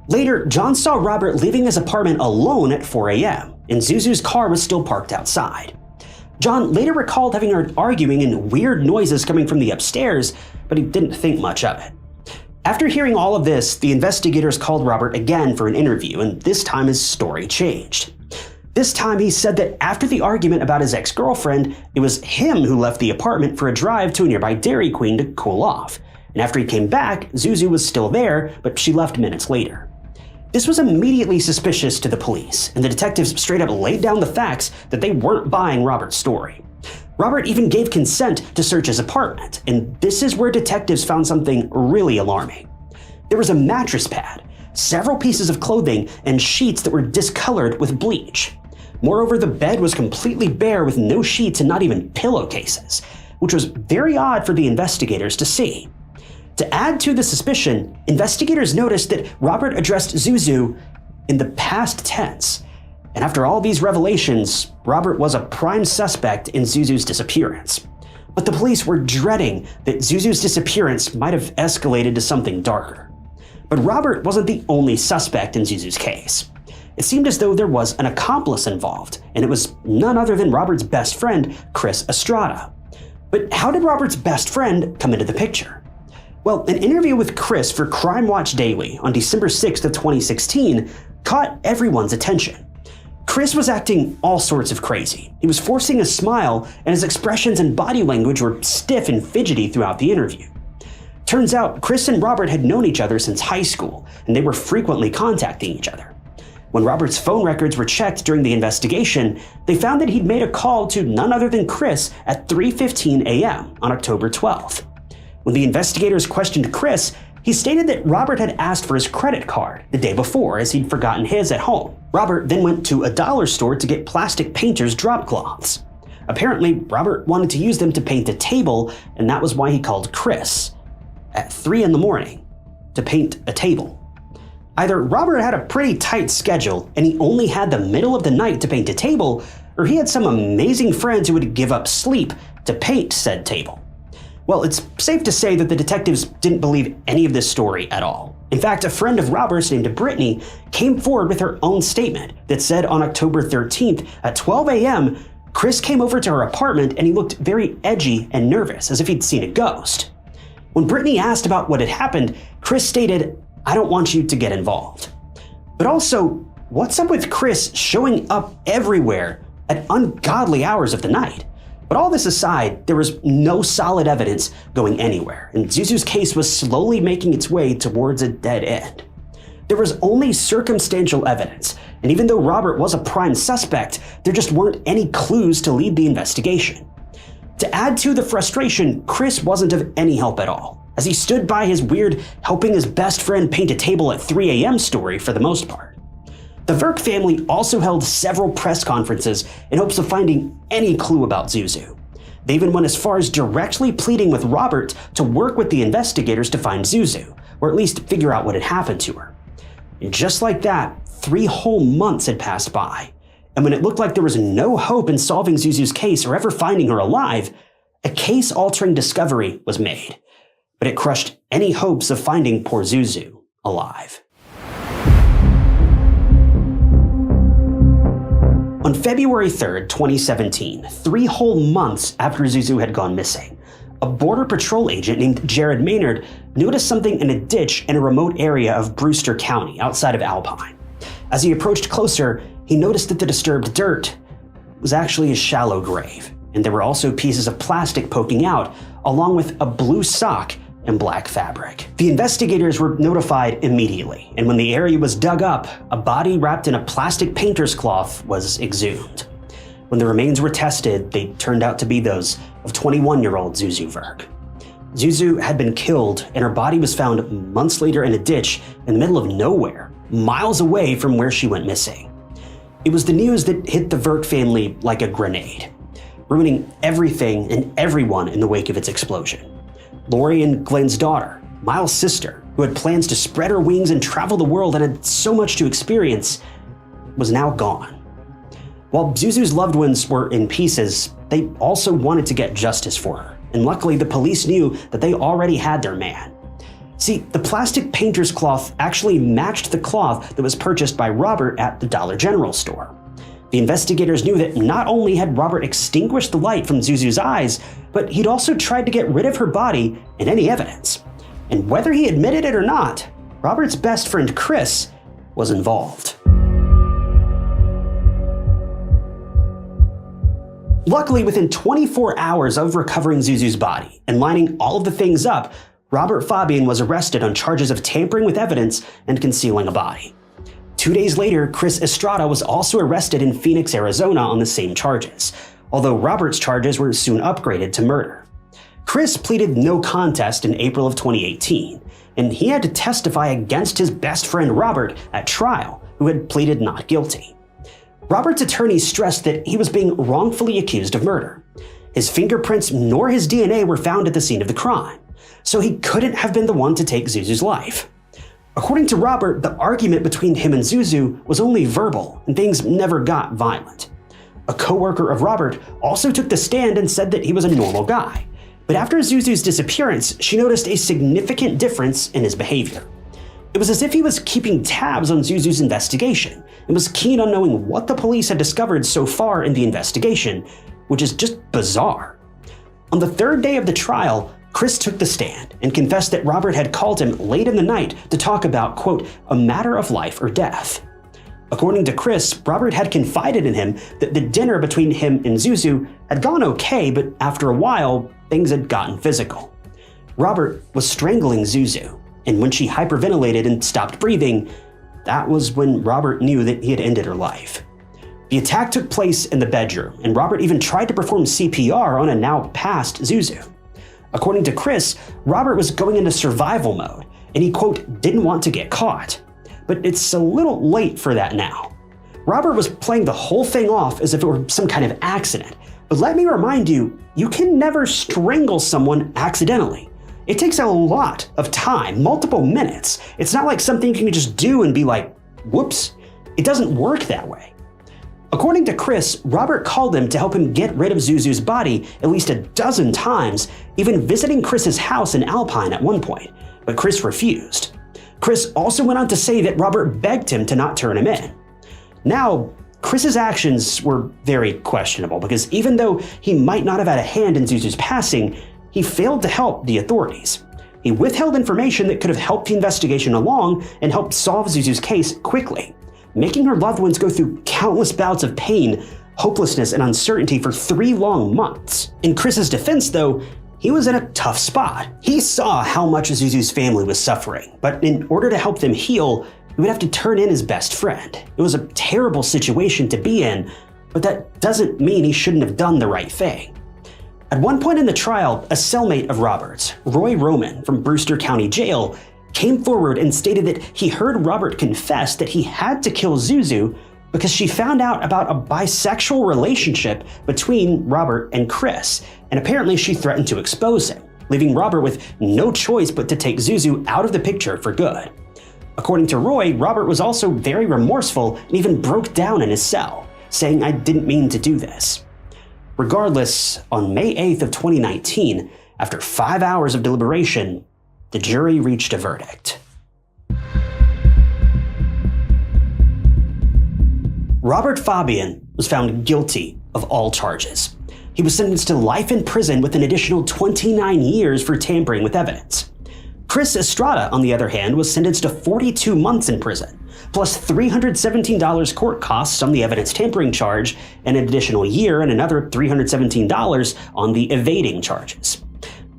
Later, John saw Robert leaving his apartment alone at 4 a.m., and Zuzu's car was still parked outside. John later recalled having heard arguing and weird noises coming from the upstairs, but he didn't think much of it. After hearing all of this, the investigators called Robert again for an interview, and this time his story changed. This time he said that after the argument about his ex-girlfriend, it was him who left the apartment for a drive to a nearby Dairy Queen to cool off, and after he came back, Zuzu was still there, but she left minutes later. This was immediately suspicious to the police, and the detectives straight up laid down the facts that they weren't buying Robert's story. Robert even gave consent to search his apartment, and this is where detectives found something really alarming. There was a mattress pad, several pieces of clothing, and sheets that were discolored with bleach. Moreover, the bed was completely bare with no sheets and not even pillowcases, which was very odd for the investigators to see. To add to the suspicion, investigators noticed that Robert addressed Zuzu in the past tense, and after all these revelations, Robert was a prime suspect in Zuzu's disappearance. But the police were dreading that Zuzu's disappearance might have escalated to something darker. But Robert wasn't the only suspect in Zuzu's case. It seemed as though there was an accomplice involved, and it was none other than Robert's best friend, Chris Estrada. But how did Robert's best friend come into the picture? Well, an interview with Chris for Crime Watch Daily on December 6th of 2016 caught everyone's attention. Chris was acting all sorts of crazy. He was forcing a smile, and his expressions and body language were stiff and fidgety throughout the interview. Turns out, Chris and Robert had known each other since high school, and they were frequently contacting each other. When Robert's phone records were checked during the investigation, they found that he'd made a call to none other than Chris at 3:15 a.m. on October 12th. When the investigators questioned Chris, he stated that Robert had asked for his credit card the day before as he'd forgotten his at home. Robert then went to a dollar store to get plastic painter's drop cloths. Apparently, Robert wanted to use them to paint a table, and that was why he called Chris at 3 in the morning to paint a table. Either Robert had a pretty tight schedule and he only had the middle of the night to paint a table, or he had some amazing friends who would give up sleep to paint said table. Well, it's safe to say that the detectives didn't believe any of this story at all. In fact, a friend of Robert's named Brittany came forward with her own statement that said on October 13th at 12 a.m., Chris came over to her apartment and he looked very edgy and nervous, as if he'd seen a ghost. When Brittany asked about what had happened, Chris stated, "I don't want you to get involved." But also, what's up with Chris showing up everywhere at ungodly hours of the night? But all this aside, there was no solid evidence going anywhere, and Zuzu's case was slowly making its way towards a dead end. There was only circumstantial evidence, and even though Robert was a prime suspect, there just weren't any clues to lead the investigation. To add to the frustration, Chris wasn't of any help at all, as he stood by his weird helping his best friend paint a table at 3 a.m. story for the most part. The Verk family also held several press conferences in hopes of finding any clue about Zuzu. They even went as far as directly pleading with Robert to work with the investigators to find Zuzu, or at least figure out what had happened to her. And just like that, 3 whole months had passed by, and when it looked like there was no hope in solving Zuzu's case or ever finding her alive, a case-altering discovery was made. But it crushed any hopes of finding poor Zuzu alive. On February 3rd, 2017, 3 whole months after Zuzu had gone missing, a Border Patrol agent named Jared Maynard noticed something in a ditch in a remote area of Brewster County outside of Alpine. As he approached closer, he noticed that the disturbed dirt was actually a shallow grave, and there were also pieces of plastic poking out, along with a blue sock and black fabric. The investigators were notified immediately, and when the area was dug up, a body wrapped in a plastic painter's cloth was exhumed. When the remains were tested, they turned out to be those of 21-year-old Zuzu Verk. Zuzu had been killed, and her body was found months later in a ditch in the middle of nowhere, miles away from where she went missing. It was the news that hit the Verk family like a grenade, ruining everything and everyone in the wake of its explosion. Lori and Glenn's daughter, Miles' sister, who had plans to spread her wings and travel the world and had so much to experience, was now gone. While Zuzu's loved ones were in pieces, they also wanted to get justice for her, and luckily the police knew that they already had their man. See, the plastic painter's cloth actually matched the cloth that was purchased by Robert at the Dollar General store. The investigators knew that not only had Robert extinguished the light from Zuzu's eyes, but he'd also tried to get rid of her body and any evidence. And whether he admitted it or not, Robert's best friend Chris was involved. Luckily, within 24 hours of recovering Zuzu's body and lining all of the things up, Robert Fabian was arrested on charges of tampering with evidence and concealing a body. 2 days later, Chris Estrada was also arrested in Phoenix, Arizona on the same charges, although Robert's charges were soon upgraded to murder. Chris pleaded no contest in April of 2018, and he had to testify against his best friend Robert at trial, who had pleaded not guilty. Robert's attorneys stressed that he was being wrongfully accused of murder. His fingerprints nor his DNA were found at the scene of the crime, so he couldn't have been the one to take Zuzu's life. According to Robert, the argument between him and Zuzu was only verbal, and things never got violent. A co-worker of Robert also took the stand and said that he was a normal guy, but after Zuzu's disappearance, she noticed a significant difference in his behavior. It was as if he was keeping tabs on Zuzu's investigation and was keen on knowing what the police had discovered so far in the investigation, which is just bizarre. On the 3rd day of the trial, Chris took the stand and confessed that Robert had called him late in the night to talk about, quote, a matter of life or death. According to Chris, Robert had confided in him that the dinner between him and Zuzu had gone okay, but after a while, things had gotten physical. Robert was strangling Zuzu, and when she hyperventilated and stopped breathing, that was when Robert knew that he had ended her life. The attack took place in the bedroom, and Robert even tried to perform CPR on a now passed Zuzu. According to Chris, Robert was going into survival mode, and he, quote, didn't want to get caught. But it's a little late for that now. Robert was playing the whole thing off as if it were some kind of accident. But let me remind you, you can never strangle someone accidentally. It takes a lot of time, multiple minutes. It's not like something you can just do and be like, whoops. It doesn't work that way. According to Chris, Robert called him to help him get rid of Zuzu's body at least a dozen times, even visiting Chris's house in Alpine at one point, but Chris refused. Chris also went on to say that Robert begged him to not turn him in. Now, Chris's actions were very questionable because even though he might not have had a hand in Zuzu's passing, he failed to help the authorities. He withheld information that could have helped the investigation along and helped solve Zuzu's case quickly, making her loved ones go through countless bouts of pain, hopelessness, and uncertainty for 3 long months. In Chris's defense, though, he was in a tough spot. He saw how much Zuzu's family was suffering, but in order to help them heal, he would have to turn in his best friend. It was a terrible situation to be in, but that doesn't mean he shouldn't have done the right thing. At one point in the trial, a cellmate of Robert's, Roy Roman from Brewster County Jail, came forward and stated that he heard Robert confess that he had to kill Zuzu because she found out about a bisexual relationship between Robert and Chris, and apparently she threatened to expose him, leaving Robert with no choice but to take Zuzu out of the picture for good. According to Roy, Robert was also very remorseful and even broke down in his cell, saying, "I didn't mean to do this." Regardless, on May 8th of 2019, after 5 hours of deliberation, the jury reached a verdict. Robert Fabian was found guilty of all charges. He was sentenced to life in prison with an additional 29 years for tampering with evidence. Chris Estrada, on the other hand, was sentenced to 42 months in prison, plus $317 court costs on the evidence tampering charge, and an additional year and another $317 on the evading charges.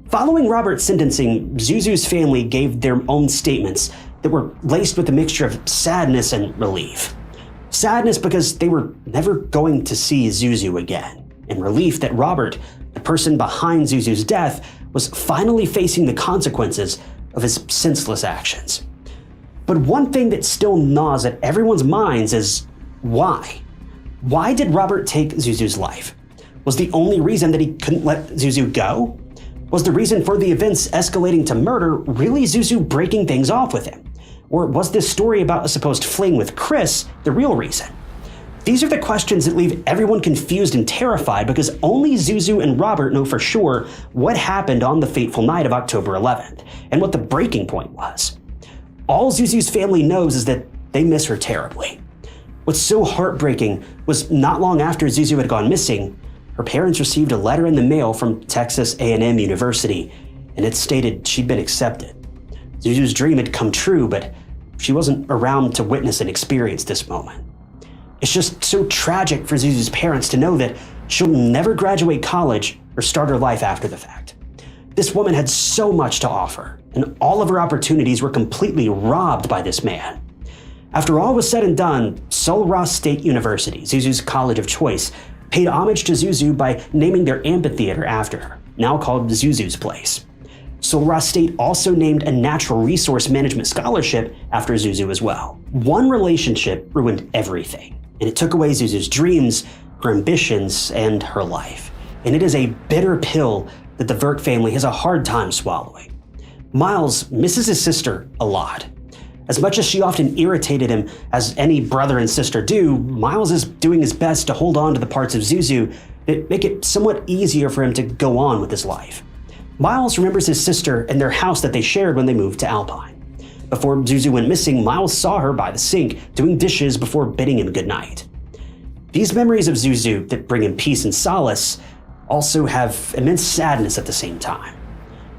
Following Robert's sentencing, Zuzu's family gave their own statements that were laced with a mixture of sadness and relief. Sadness because they were never going to see Zuzu again, and relief that Robert, the person behind Zuzu's death, was finally facing the consequences of his senseless actions. But one thing that still gnaws at everyone's minds is why? Why did Robert take Zuzu's life? Was the only reason that he couldn't let Zuzu go? Was the reason for the events escalating to murder really Zuzu breaking things off with him? Or was this story about a supposed fling with Chris the real reason? These are the questions that leave everyone confused and terrified because only Zuzu and Robert know for sure what happened on the fateful night of October 11th and what the breaking point was. All Zuzu's family knows is that they miss her terribly. What's so heartbreaking was not long after Zuzu had gone missing, her parents received a letter in the mail from Texas A&M University, and it stated she'd been accepted. Zuzu's dream had come true, but she wasn't around to witness and experience this moment. It's just so tragic for Zuzu's parents to know that she'll never graduate college or start her life after the fact. This woman had so much to offer, and all of her opportunities were completely robbed by this man. After all was said and done, Sul Ross State University, Zuzu's college of choice, paid homage to Zuzu by naming their amphitheater after her, now called Zuzu's Place. Sul Ross State also named a natural resource management scholarship after Zuzu as well. One relationship ruined everything, and it took away Zuzu's dreams, her ambitions, and her life. And it is a bitter pill that the Verk family has a hard time swallowing. Miles misses his sister a lot. As much as she often irritated him, as any brother and sister do, Miles is doing his best to hold on to the parts of Zuzu that make it somewhat easier for him to go on with his life. Miles remembers his sister and their house that they shared when they moved to Alpine. Before Zuzu went missing, Miles saw her by the sink doing dishes before bidding him goodnight. These memories of Zuzu that bring him peace and solace also have immense sadness at the same time.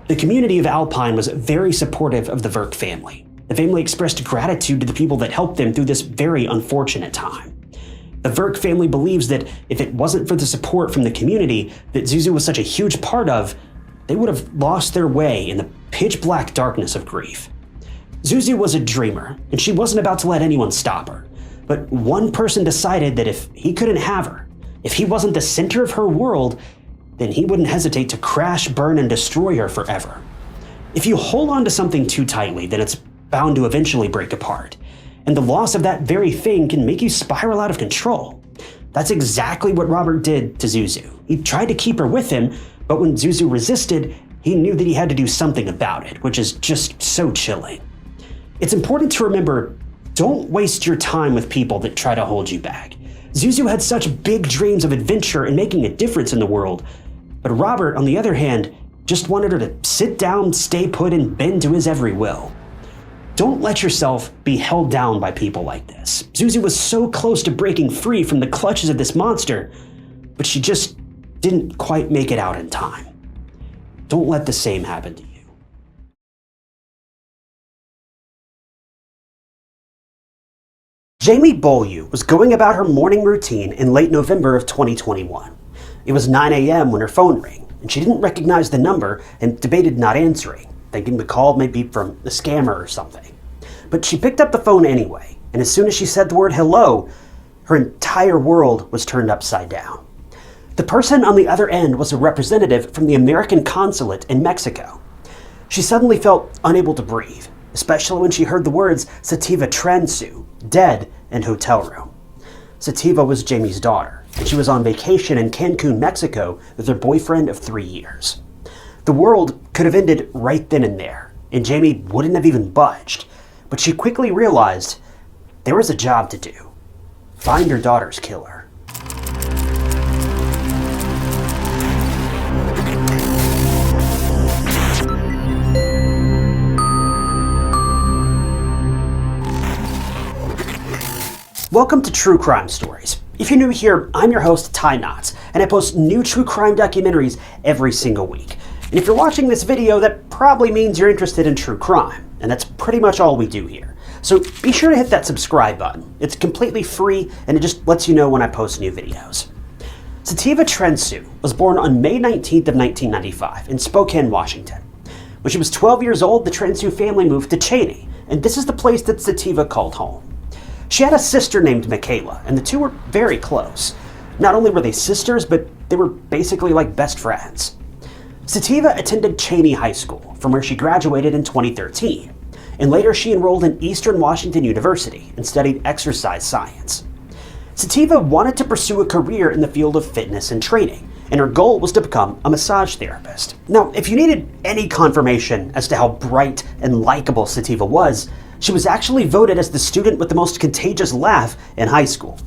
The community of Alpine was very supportive of the Verk family. The family expressed gratitude to the people that helped them through this very unfortunate time. The Verk family believes that if it wasn't for the support from the community that Zuzu was such a huge part of, they would have lost their way in the pitch black darkness of grief. Zuzu was a dreamer, and she wasn't about to let anyone stop her. But one person decided that if he couldn't have her, if he wasn't the center of her world, then he wouldn't hesitate to crash, burn, and destroy her forever. If you hold on to something too tightly, then it's bound to eventually break apart. And the loss of that very thing can make you spiral out of control. That's exactly what Robert did to Zuzu. He tried to keep her with him, but when Zuzu resisted, he knew that he had to do something about it, which is just so chilling. It's important to remember, don't waste your time with people that try to hold you back. Zuzu had such big dreams of adventure and making a difference in the world, but Robert, on the other hand, just wanted her to sit down, stay put, and bend to his every will. Don't let yourself be held down by people like this. Zuzu was so close to breaking free from the clutches of this monster, but she just didn't quite make it out in time. Don't let the same happen to you. Jamie Beaulieu was going about her morning routine in late November of 2021. It was 9 a.m. when her phone rang, and she didn't recognize the number and debated not answering, thinking the call might be from a scammer or something. But she picked up the phone anyway, and as soon as she said the word hello, her entire world was turned upside down. The person on the other end was a representative from the American consulate in Mexico. She suddenly felt unable to breathe, especially when she heard the words Sativa Transue, dead, and hotel room. Sativa was Jamie's daughter, and she was on vacation in Cancun, Mexico with her boyfriend of 3 years. The world could have ended right then and there, and Jamie wouldn't have even budged, but she quickly realized there was a job to do. Find her daughter's killer. Welcome to True Crime Stories. If you're new here, I'm your host, Ty Knotts, and I post new true crime documentaries every single week. And if you're watching this video, that probably means you're interested in true crime, and that's pretty much all we do here. So be sure to hit that subscribe button. It's completely free, and it just lets you know when I post new videos. Sativa Transue was born on May 19th of 1995 in Spokane, Washington. When she was 12 years old, the Transue family moved to Cheney, and this is the place that Sativa called home. She had a sister named Michaela, and the two were very close. Not only were they sisters, but they were basically like best friends. Sativa attended Cheney High School, from where she graduated in 2013, and later she enrolled in Eastern Washington University and studied exercise science. Sativa wanted to pursue a career in the field of fitness and training, and her goal was to become a massage therapist. Now, if you needed any confirmation as to how bright and likable Sativa was, she was actually voted as the student with the most contagious laugh in high school.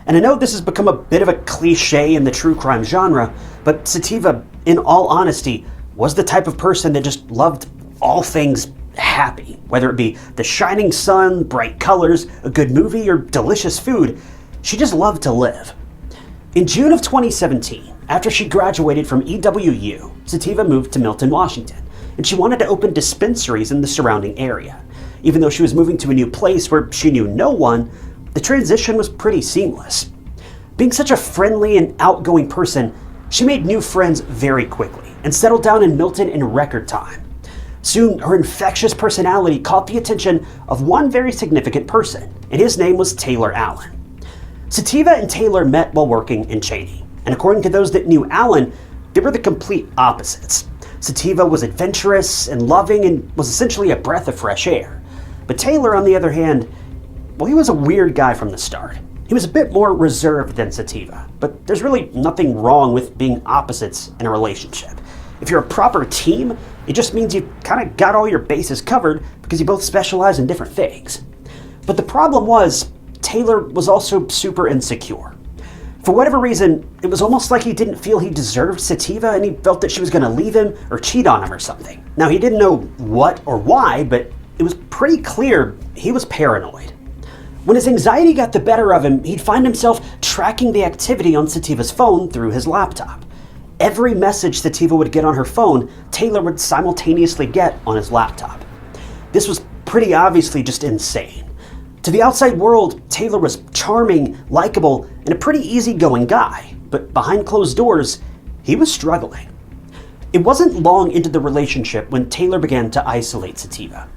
And I know this has become a bit of a cliche in the true crime genre, but Sativa, in all honesty, was the type of person that just loved all things happy. Whether it be the shining sun, bright colors, a good movie, or delicious food, she just loved to live. In June of 2017, after she graduated from EWU, Sativa moved to Milton, Washington, and she wanted to open dispensaries in the surrounding area. Even though she was moving to a new place where she knew no one, the transition was pretty seamless. Being such a friendly and outgoing person, she made new friends very quickly and settled down in Milton in record time. Soon, her infectious personality caught the attention of one very significant person, and his name was Taylor Allen. Sativa and Taylor met while working in Cheney, and according to those that knew Allen, they were the complete opposites. Sativa was adventurous and loving and was essentially a breath of fresh air. But Taylor, on the other hand, well, he was a weird guy from the start. He was a bit more reserved than Sativa, but there's really nothing wrong with being opposites in a relationship. If you're a proper team, it just means you kind of got all your bases covered because you both specialize in different things. But the problem was, Taylor was also super insecure. For whatever reason, it was almost like he didn't feel he deserved Sativa and he felt that she was going to leave him or cheat on him or something. Now, he didn't know what or why, but it was pretty clear he was paranoid. When his anxiety got the better of him, he'd find himself tracking the activity on Sativa's phone through his laptop. Every message Sativa would get on her phone, Taylor would simultaneously get on his laptop. This was pretty obviously just insane. To the outside world, Taylor was charming, likable, and a pretty easygoing guy, but behind closed doors, he was struggling. It wasn't long into the relationship when Taylor began to isolate Sativa.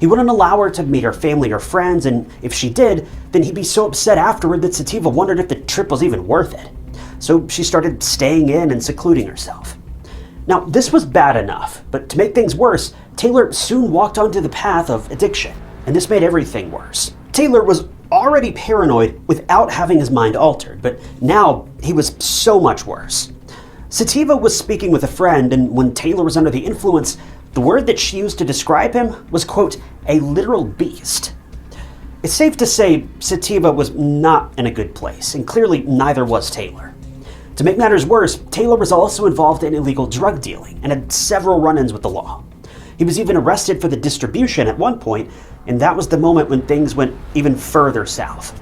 He wouldn't allow her to meet her family or friends, and if she did, then he'd be so upset afterward that Sativa wondered if the trip was even worth it. So she started staying in and secluding herself. Now, this was bad enough, but to make things worse, Taylor soon walked onto the path of addiction, and this made everything worse. Taylor was already paranoid without having his mind altered, but now he was so much worse. Sativa was speaking with a friend, and when Taylor was under the influence, the word that she used to describe him was, quote, a literal beast. It's safe to say Sativa was not in a good place, and clearly neither was Taylor. To make matters worse, Taylor was also involved in illegal drug dealing and had several run-ins with the law. He was even arrested for the distribution at one point, and that was the moment when things went even further south.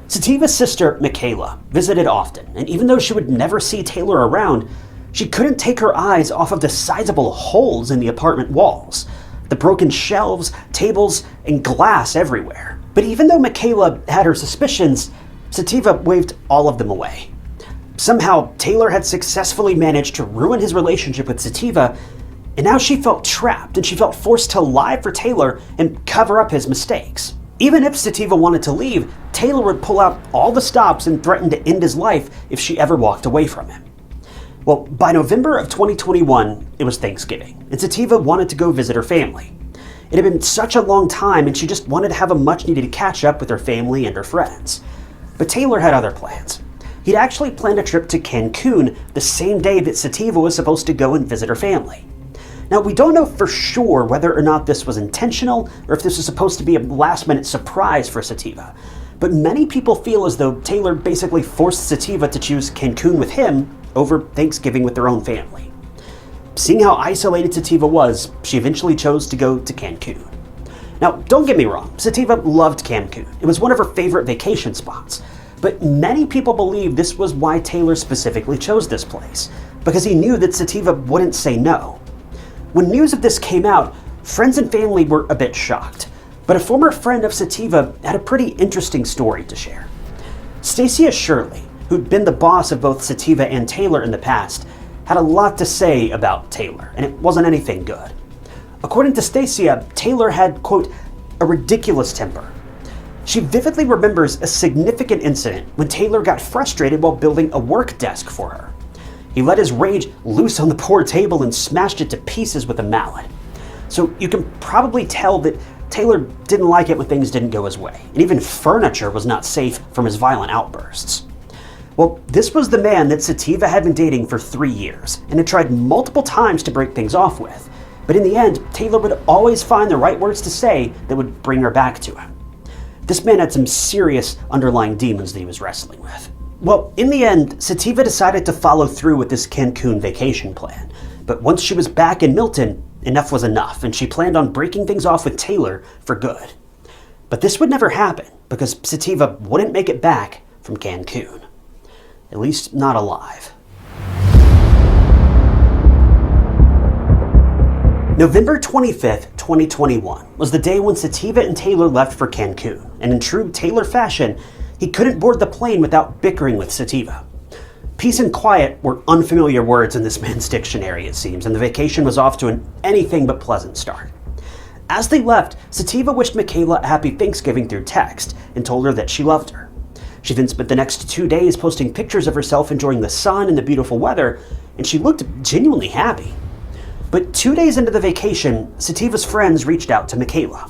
Sativa's sister, Michaela, visited often, and even though she would never see Taylor around, she couldn't take her eyes off of the sizable holes in the apartment walls, the broken shelves, tables, and glass everywhere. But even though Michaela had her suspicions, Sativa waved all of them away. Somehow, Taylor had successfully managed to ruin his relationship with Sativa, and now she felt trapped and she felt forced to lie for Taylor and cover up his mistakes. Even if Sativa wanted to leave, Taylor would pull out all the stops and threaten to end his life if she ever walked away from him. Well, by November of 2021, it was Thanksgiving, and Sativa wanted to go visit her family. It had been such a long time, and she just wanted to have a much-needed catch-up with her family and her friends. But Taylor had other plans. He'd actually planned a trip to Cancun the same day that Sativa was supposed to go and visit her family. Now, we don't know for sure whether or not this was intentional or if this was supposed to be a last-minute surprise for Sativa, but many people feel as though Taylor basically forced Sativa to choose Cancun with him over Thanksgiving with their own family. Seeing how isolated Sativa was, she eventually chose to go to Cancun. Now, don't get me wrong, Sativa loved Cancun. It was one of her favorite vacation spots, but many people believe this was why Taylor specifically chose this place, because he knew that Sativa wouldn't say no. When news of this came out, friends and family were a bit shocked, but a former friend of Sativa had a pretty interesting story to share. Stacia Shirley, who'd been the boss of both Sativa and Taylor in the past, had a lot to say about Taylor, and it wasn't anything good. According to Stacia, Taylor had, quote, a ridiculous temper. She vividly remembers a significant incident when Taylor got frustrated while building a work desk for her. He let his rage loose on the poor table and smashed it to pieces with a mallet. So you can probably tell that Taylor didn't like it when things didn't go his way, and even furniture was not safe from his violent outbursts. Well, this was the man that Sativa had been dating for 3 years, and had tried multiple times to break things off with, but in the end, Taylor would always find the right words to say that would bring her back to him. This man had some serious underlying demons that he was wrestling with. Well, in the end, Sativa decided to follow through with this Cancun vacation plan, but once she was back in Milton, enough was enough, and she planned on breaking things off with Taylor for good. But this would never happen, because Sativa wouldn't make it back from Cancun. At least not alive. November 25th, 2021 was the day when Sativa and Taylor left for Cancun, and in true Taylor fashion, he couldn't board the plane without bickering with Sativa. Peace and quiet were unfamiliar words in this man's dictionary, it seems, and the vacation was off to an anything but pleasant start. As they left, Sativa wished Michaela a happy Thanksgiving through text and told her that she loved her. She then spent the next 2 days posting pictures of herself enjoying the sun and the beautiful weather, and she looked genuinely happy. But 2 days into the vacation, Sativa's friends reached out to Michaela.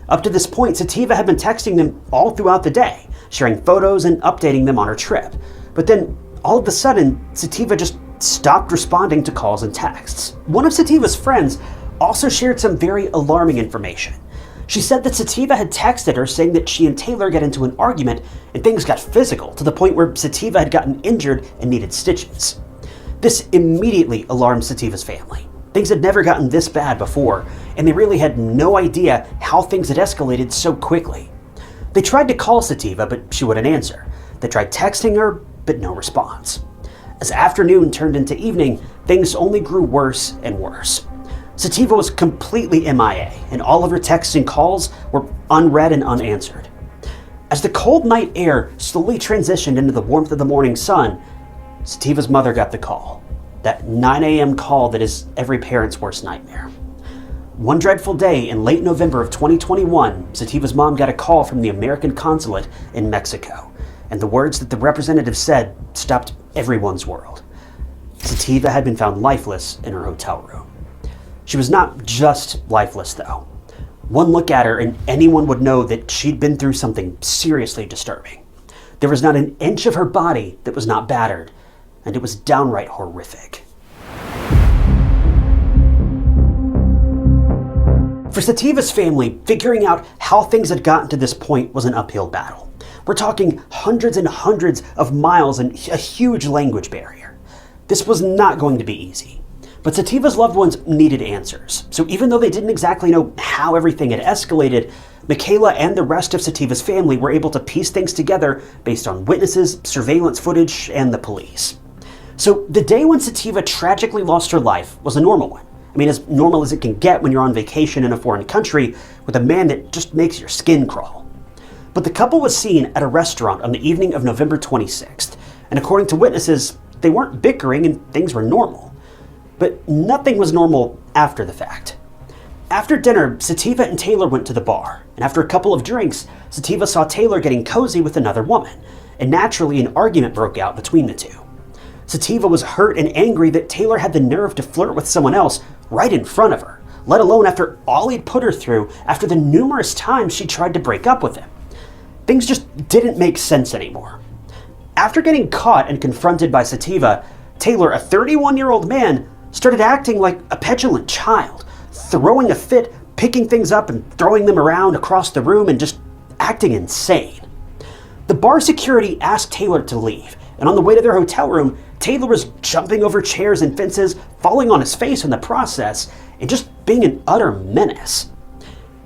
Up to this point, Sativa had been texting them all throughout the day, sharing photos and updating them on her trip. But then, all of a sudden, Sativa just stopped responding to calls and texts. One of Sativa's friends also shared some very alarming information. She said that Sativa had texted her saying that she and Taylor got into an argument and things got physical to the point where Sativa had gotten injured and needed stitches. This immediately alarmed Sativa's family. Things had never gotten this bad before, and they really had no idea how things had escalated so quickly. They tried to call Sativa, but she wouldn't answer. They tried texting her, but no response. As afternoon turned into evening, things only grew worse and worse. Sativa was completely MIA, and all of her texts and calls were unread and unanswered. As the cold night air slowly transitioned into the warmth of the morning sun, Sativa's mother got the call. That 9 a.m. call that is every parent's worst nightmare. One dreadful day in late November of 2021, Sativa's mom got a call from the American consulate in Mexico, and the words that the representative said stopped everyone's world. Sativa had been found lifeless in her hotel room. She was not just lifeless, though. One look at her and anyone would know that she'd been through something seriously disturbing. There was not an inch of her body that was not battered, and it was downright horrific. For Sativa's family, figuring out how things had gotten to this point was an uphill battle. We're talking hundreds and hundreds of miles and a huge language barrier. This was not going to be easy. But Sativa's loved ones needed answers. So even though they didn't exactly know how everything had escalated, Michaela and the rest of Sativa's family were able to piece things together based on witnesses, surveillance footage, and the police. So the day when Sativa tragically lost her life was a normal one. I mean, as normal as it can get when you're on vacation in a foreign country with a man that just makes your skin crawl. But the couple was seen at a restaurant on the evening of November 26th, and according to witnesses, they weren't bickering and things were normal. But nothing was normal after the fact. After dinner, Sativa and Taylor went to the bar, and after a couple of drinks, Sativa saw Taylor getting cozy with another woman, and naturally an argument broke out between the two. Sativa was hurt and angry that Taylor had the nerve to flirt with someone else right in front of her, let alone after all he'd put her through after the numerous times she tried to break up with him. Things just didn't make sense anymore. After getting caught and confronted by Sativa, Taylor, a 31-year-old man, started acting like a petulant child, throwing a fit, picking things up and throwing them around across the room and just acting insane. The bar security asked Taylor to leave, and on the way to their hotel room, Taylor was jumping over chairs and fences, falling on his face in the process, and just being an utter menace.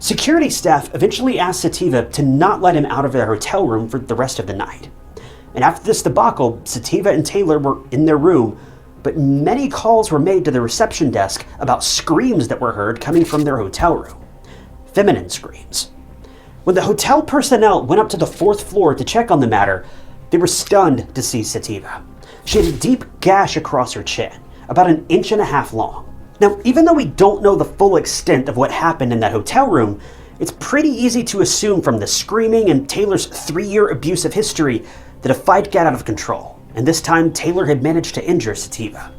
Security staff eventually asked Sativa to not let him out of their hotel room for the rest of the night. And after this debacle, Sativa and Taylor were in their room, but many calls were made to the reception desk about screams that were heard coming from their hotel room. Feminine screams. When the hotel personnel went up to the 4th floor to check on the matter, they were stunned to see Sativa. She had a deep gash across her chin, about 1.5 inches long. Now, even though we don't know the full extent of what happened in that hotel room, it's pretty easy to assume from the screaming and Taylor's 3-year abusive history that a fight got out of control, and this time Taylor had managed to injure Sativa.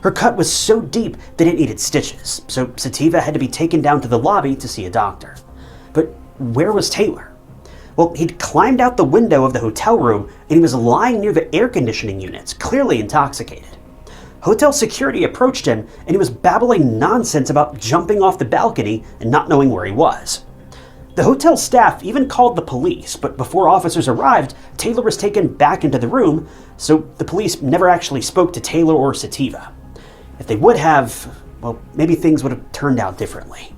Her cut was so deep that it needed stitches, so Sativa had to be taken down to the lobby to see a doctor. But where was Taylor? Well, he'd climbed out the window of the hotel room and he was lying near the air conditioning units, clearly intoxicated. Hotel security approached him and he was babbling nonsense about jumping off the balcony and not knowing where he was. The hotel staff even called the police, but before officers arrived, Taylor was taken back into the room, so the police never actually spoke to Taylor or Sativa. If they would have, well, maybe things would have turned out differently.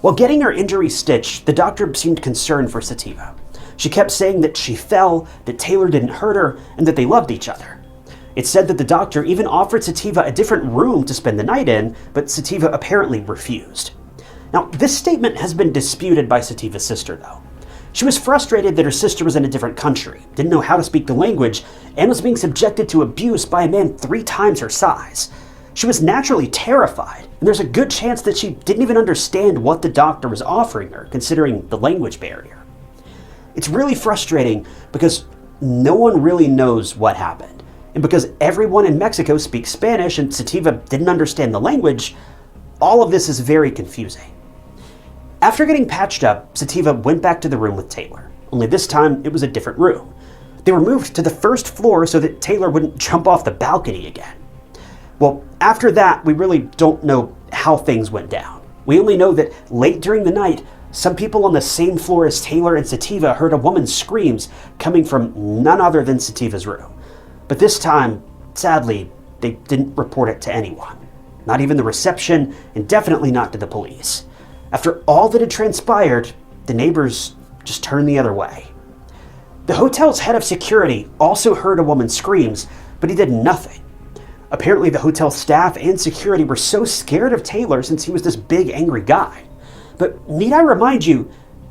While getting her injury stitched, the doctor seemed concerned for Sativa. She kept saying that she fell, that Taylor didn't hurt her, and that they loved each other. It's said that the doctor even offered Sativa a different room to spend the night in, but Sativa apparently refused. Now, this statement has been disputed by Sativa's sister, though. She was frustrated that her sister was in a different country, didn't know how to speak the language, and was being subjected to abuse by a man 3 times her size. She was naturally terrified, and there's a good chance that she didn't even understand what the doctor was offering her, considering the language barrier. It's really frustrating because no one really knows what happened, and because everyone in Mexico speaks Spanish and Sativa didn't understand the language, all of this is very confusing. After getting patched up, Sativa went back to the room with Taylor, only this time it was a different room. They were moved to the 1st floor so that Taylor wouldn't jump off the balcony again. Well, after that, we really don't know how things went down. We only know that late during the night, some people on the same floor as Taylor and Sativa heard a woman's screams coming from none other than Sativa's room. But this time, sadly, they didn't report it to anyone. Not even the reception, and definitely not to the police. After all that had transpired, the neighbors just turned the other way. The hotel's head of security also heard a woman's screams, but he did nothing. Apparently the hotel staff and security were so scared of Taylor since he was this big angry guy. But need I remind you,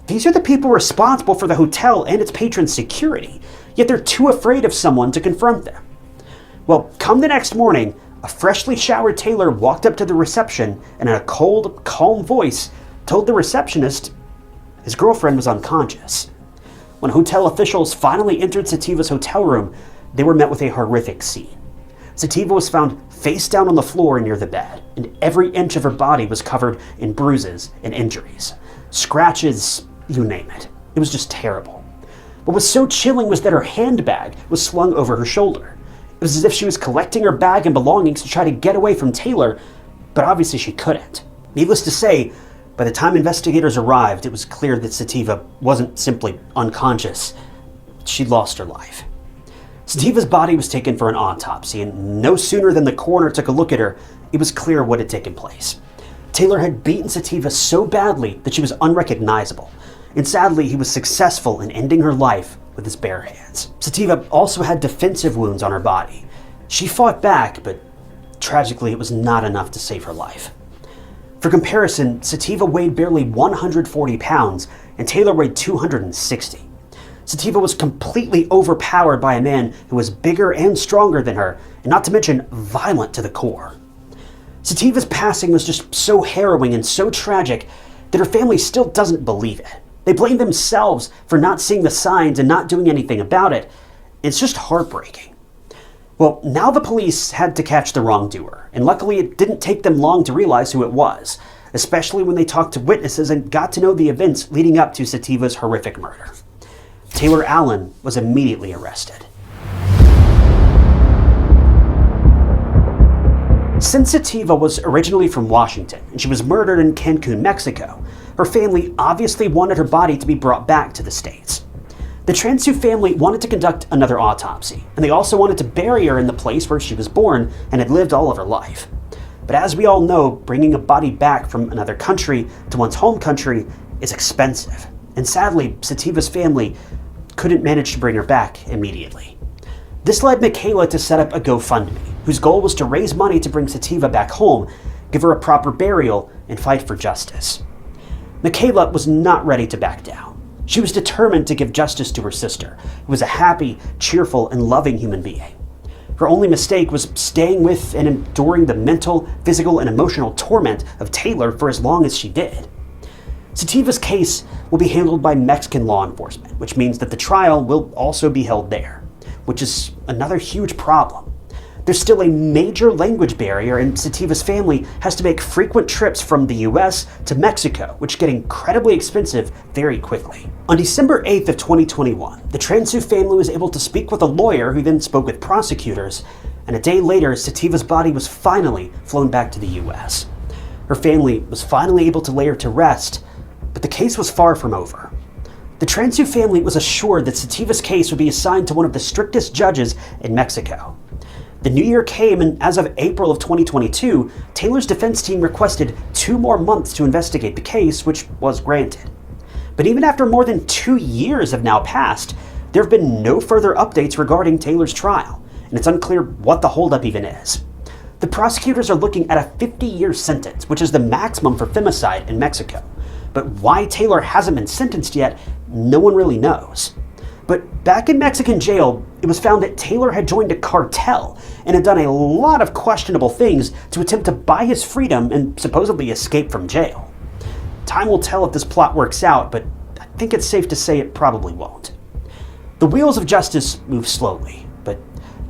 these are the people responsible for the hotel and its patrons' security, yet they're too afraid of someone to confront them. Well, come the next morning, a freshly showered Taylor walked up to the reception and in a cold, calm voice told the receptionist his girlfriend was unconscious. When hotel officials finally entered Sativa's hotel room, they were met with a horrific scene. Sativa was found face down on the floor near the bed, and every inch of her body was covered in bruises and injuries. Scratches, you name it. It was just terrible. What was so chilling was that her handbag was slung over her shoulder. It was as if she was collecting her bag and belongings to try to get away from Taylor, but obviously she couldn't. Needless to say, by the time investigators arrived, it was clear that Sativa wasn't simply unconscious. She'd lost her life. Sativa's body was taken for an autopsy, and no sooner than the coroner took a look at her, it was clear what had taken place. Taylor had beaten Sativa so badly that she was unrecognizable, and sadly he was successful in ending her life with his bare hands. Sativa also had defensive wounds on her body. She fought back, but tragically it was not enough to save her life. For comparison, Sativa weighed barely 140 pounds, and Taylor weighed 260. Sativa was completely overpowered by a man who was bigger and stronger than her, and not to mention violent to the core. Sativa's passing was just so harrowing and so tragic that her family still doesn't believe it. They blame themselves for not seeing the signs and not doing anything about it. It's just heartbreaking. Well, now the police had to catch the wrongdoer, and luckily it didn't take them long to realize who it was, especially when they talked to witnesses and got to know the events leading up to Sativa's horrific murder. Taylor Allen was immediately arrested. Since Sativa was originally from Washington and she was murdered in Cancun, Mexico, her family obviously wanted her body to be brought back to the States. The Transue family wanted to conduct another autopsy, and they also wanted to bury her in the place where she was born and had lived all of her life. But as we all know, bringing a body back from another country to one's home country is expensive, and sadly, Sativa's family couldn't manage to bring her back immediately. This led Michaela to set up a GoFundMe, whose goal was to raise money to bring Sativa back home, give her a proper burial, and fight for justice. Michaela was not ready to back down. She was determined to give justice to her sister, who was a happy, cheerful, and loving human being. Her only mistake was staying with and enduring the mental, physical, and emotional torment of Taylor for as long as she did. Sativa's case will be handled by Mexican law enforcement, which means that the trial will also be held there, which is another huge problem. There's still a major language barrier, and Sativa's family has to make frequent trips from the US to Mexico, which get incredibly expensive very quickly. On December 8th of 2021, the Transue family was able to speak with a lawyer who then spoke with prosecutors, and a day later, Sativa's body was finally flown back to the US. Her family was finally able to lay her to rest, but the case was far from over. The Transue family was assured that Sativa's case would be assigned to one of the strictest judges in Mexico. The new year came, and as of April of 2022, Taylor's defense team requested 2 more months to investigate the case, which was granted. But even after more than 2 years have now passed, there have been no further updates regarding Taylor's trial, and it's unclear what the holdup even is. The prosecutors are looking at a 50-year sentence, which is the maximum for femicide in Mexico. But why Taylor hasn't been sentenced yet, no one really knows. But back in Mexican jail, it was found that Taylor had joined a cartel and had done a lot of questionable things to attempt to buy his freedom and supposedly escape from jail. Time will tell if this plot works out, but I think it's safe to say it probably won't. The wheels of justice move slowly, but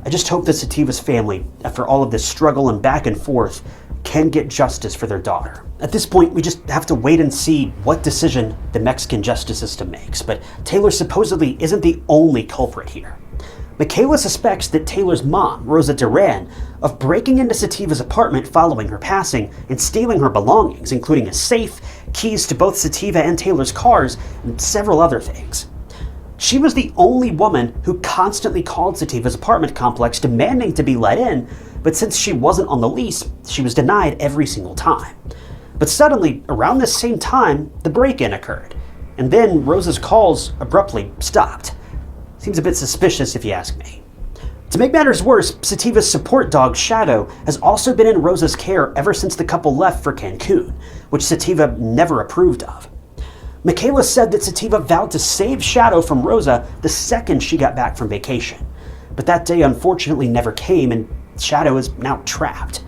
I just hope that Sativa's family, after all of this struggle and back and forth, can get justice for their daughter. At this point, we just have to wait and see what decision the Mexican justice system makes, but Taylor supposedly isn't the only culprit here. Michaela suspects that Taylor's mom, Rosa Duran, of breaking into Sativa's apartment following her passing and stealing her belongings, including a safe, keys to both Sativa and Taylor's cars, and several other things. She was the only woman who constantly called Sativa's apartment complex demanding to be let in, but since she wasn't on the lease, she was denied every single time. But suddenly, around this same time, the break-in occurred, and then Rosa's calls abruptly stopped. Seems a bit suspicious if you ask me. To make matters worse, Sativa's support dog, Shadow, has also been in Rosa's care ever since the couple left for Cancun, which Sativa never approved of. Michaela said that Sativa vowed to save Shadow from Rosa the second she got back from vacation. But that day unfortunately never came, and shadow is now trapped.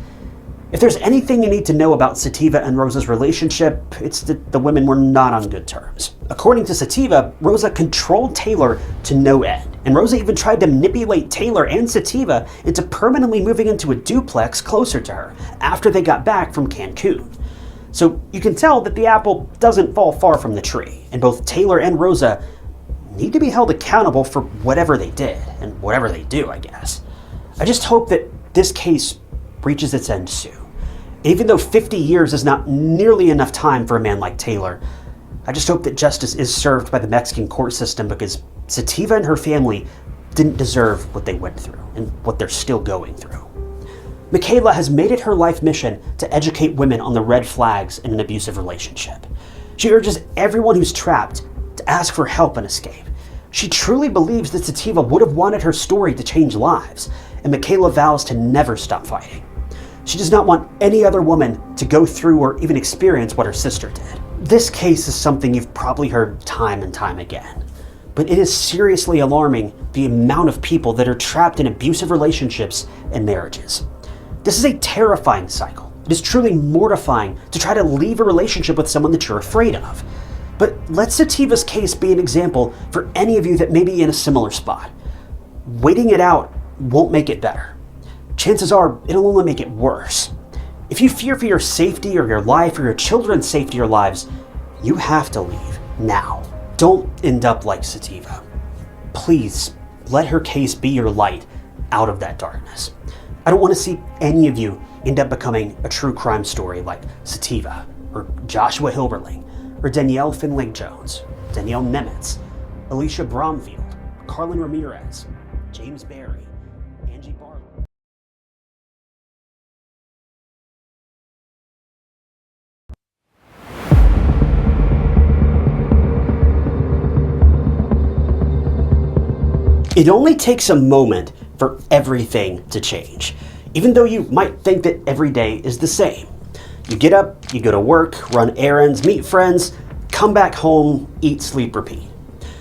If there's anything you need to know about Sativa and Rosa's relationship, it's that the women were not on good terms. According to Sativa, Rosa controlled Taylor to no end, and Rosa even tried to manipulate Taylor and Sativa into permanently moving into a duplex closer to her after they got back from Cancun. So you can tell that the apple doesn't fall far from the tree, and both Taylor and Rosa need to be held accountable for whatever they did, and whatever they do, I guess. I just hope that this case reaches its end soon. Even though 50 years is not nearly enough time for a man like Taylor, I just hope that justice is served by the Mexican court system, because Sativa and her family didn't deserve what they went through and what they're still going through. Michaela has made it her life mission to educate women on the red flags in an abusive relationship. She urges everyone who's trapped to ask for help and escape. She truly believes that Sativa would have wanted her story to change lives, and Michaela vows to never stop fighting. She does not want any other woman to go through or even experience what her sister did. This case is something you've probably heard time and time again, but it is seriously alarming the amount of people that are trapped in abusive relationships and marriages. This is a terrifying cycle. It is truly mortifying to try to leave a relationship with someone that you're afraid of. But let Sativa's case be an example for any of you that may be in a similar spot. Waiting it out won't make it better. Chances are it'll only make it worse. If you fear for your safety or your life or your children's safety or lives, you have to leave now. Don't end up like Sativa. Please let her case be your light out of that darkness. I don't want to see any of you end up becoming a true crime story like Sativa or Joshua Hilberling or Danielle Finlay-Jones, Danielle Nemitz, Alicia Bromfield, Carlin Ramirez, James Barry, Angie Barlow. It only takes a moment for everything to change, even though you might think that every day is the same. You get up, you go to work, run errands, meet friends, come back home, eat, sleep, repeat.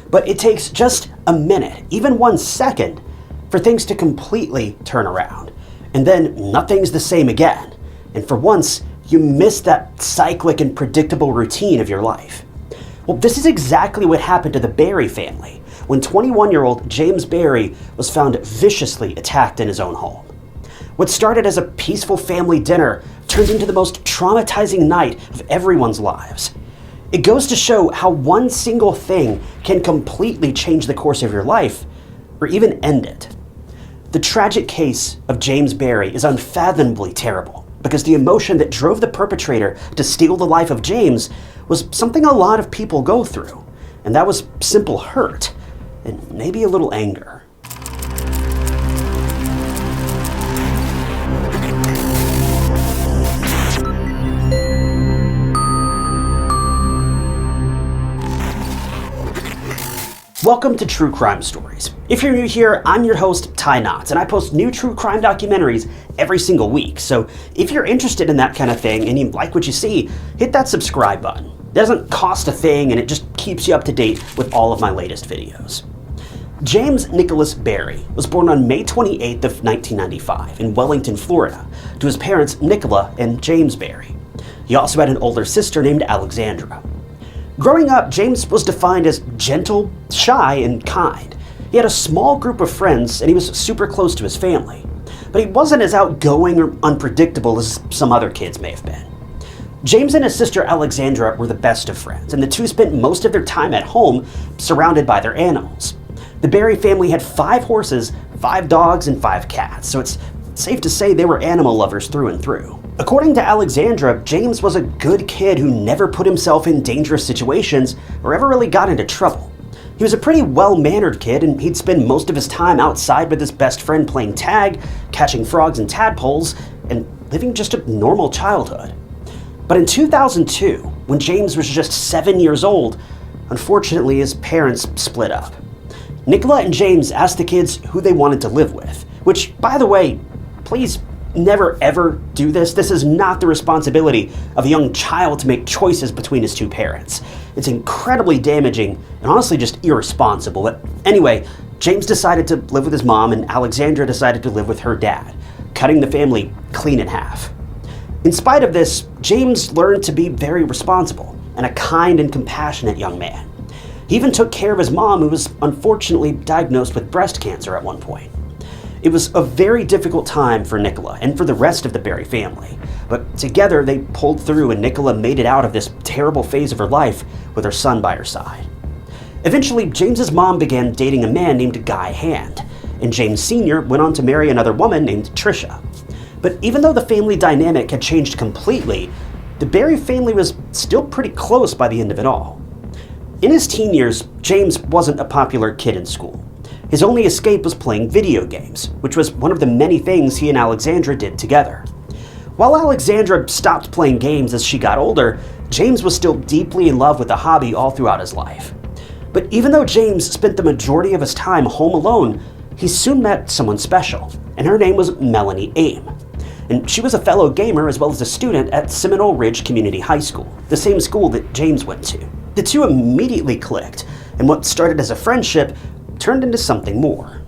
But it takes just a minute, even 1 second, for things to completely turn around. And then nothing's the same again. And for once, you miss that cyclic and predictable routine of your life. Well, this is exactly what happened to the Barry family when 21-year-old James Barry was found viciously attacked in his own home. What started as a peaceful family dinner turned into the most traumatizing night of everyone's lives. It goes to show how one single thing can completely change the course of your life, or even end it. The tragic case of James Barry is unfathomably terrible, because the emotion that drove the perpetrator to steal the life of James was something a lot of people go through, and that was simple hurt, and maybe a little anger. Welcome to True Crime Stories. If you're new here, I'm your host, Ty Knotts, and I post new true crime documentaries every single week. So if you're interested in that kind of thing and you like what you see, hit that subscribe button. It doesn't cost a thing, and it just keeps you up to date with all of my latest videos. James Nicholas Barry was born on May 28th of 1995 in Wellington, Florida, to his parents Nicola and James Barry. He also had an older sister named Alexandra. Growing up, James was defined as gentle, shy, and kind. He had a small group of friends, and he was super close to his family. But he wasn't as outgoing or unpredictable as some other kids may have been. James and his sister Alexandra were the best of friends, and the two spent most of their time at home surrounded by their animals. The Barry family had 5 horses, 5 dogs, and 5 cats, so it's safe to say they were animal lovers through and through. According to Alexandra, James was a good kid who never put himself in dangerous situations or ever really got into trouble. He was a pretty well-mannered kid, and he'd spend most of his time outside with his best friend playing tag, catching frogs and tadpoles, and living just a normal childhood. But in 2002, when James was just 7 years old, unfortunately his parents split up. Nicola and James asked the kids who they wanted to live with, which, by the way, please never ever do this. This is not the responsibility of a young child to make choices between his two parents. It's incredibly damaging and honestly just irresponsible. But anyway, James decided to live with his mom and Alexandra decided to live with her dad. cutting the family clean in half. In spite of this, James learned to be very responsible and a kind and compassionate young man. He even took care of his mom, who was unfortunately diagnosed with breast cancer at one point. It was a very difficult time for Nicola and for the rest of the Berry family, but together they pulled through, and Nicola made it out of this terrible phase of her life with her son by her side. Eventually, James's mom began dating a man named Guy Hand, and James Sr. went on to marry another woman named Tricia. But even though the family dynamic had changed completely, the Berry family was still pretty close by the end of it all. In his teen years, James wasn't a popular kid in school. His only escape was playing video games, which was one of the many things he and Alexandra did together. While Alexandra stopped playing games as she got older, James was still deeply in love with the hobby all throughout his life. But even though James spent the majority of his time home alone, he soon met someone special, and her name was Melanie Aim. And she was a fellow gamer as well as a student at Seminole Ridge Community High School, the same school that James went to. The two immediately clicked, and what started as a friendship turned into something more.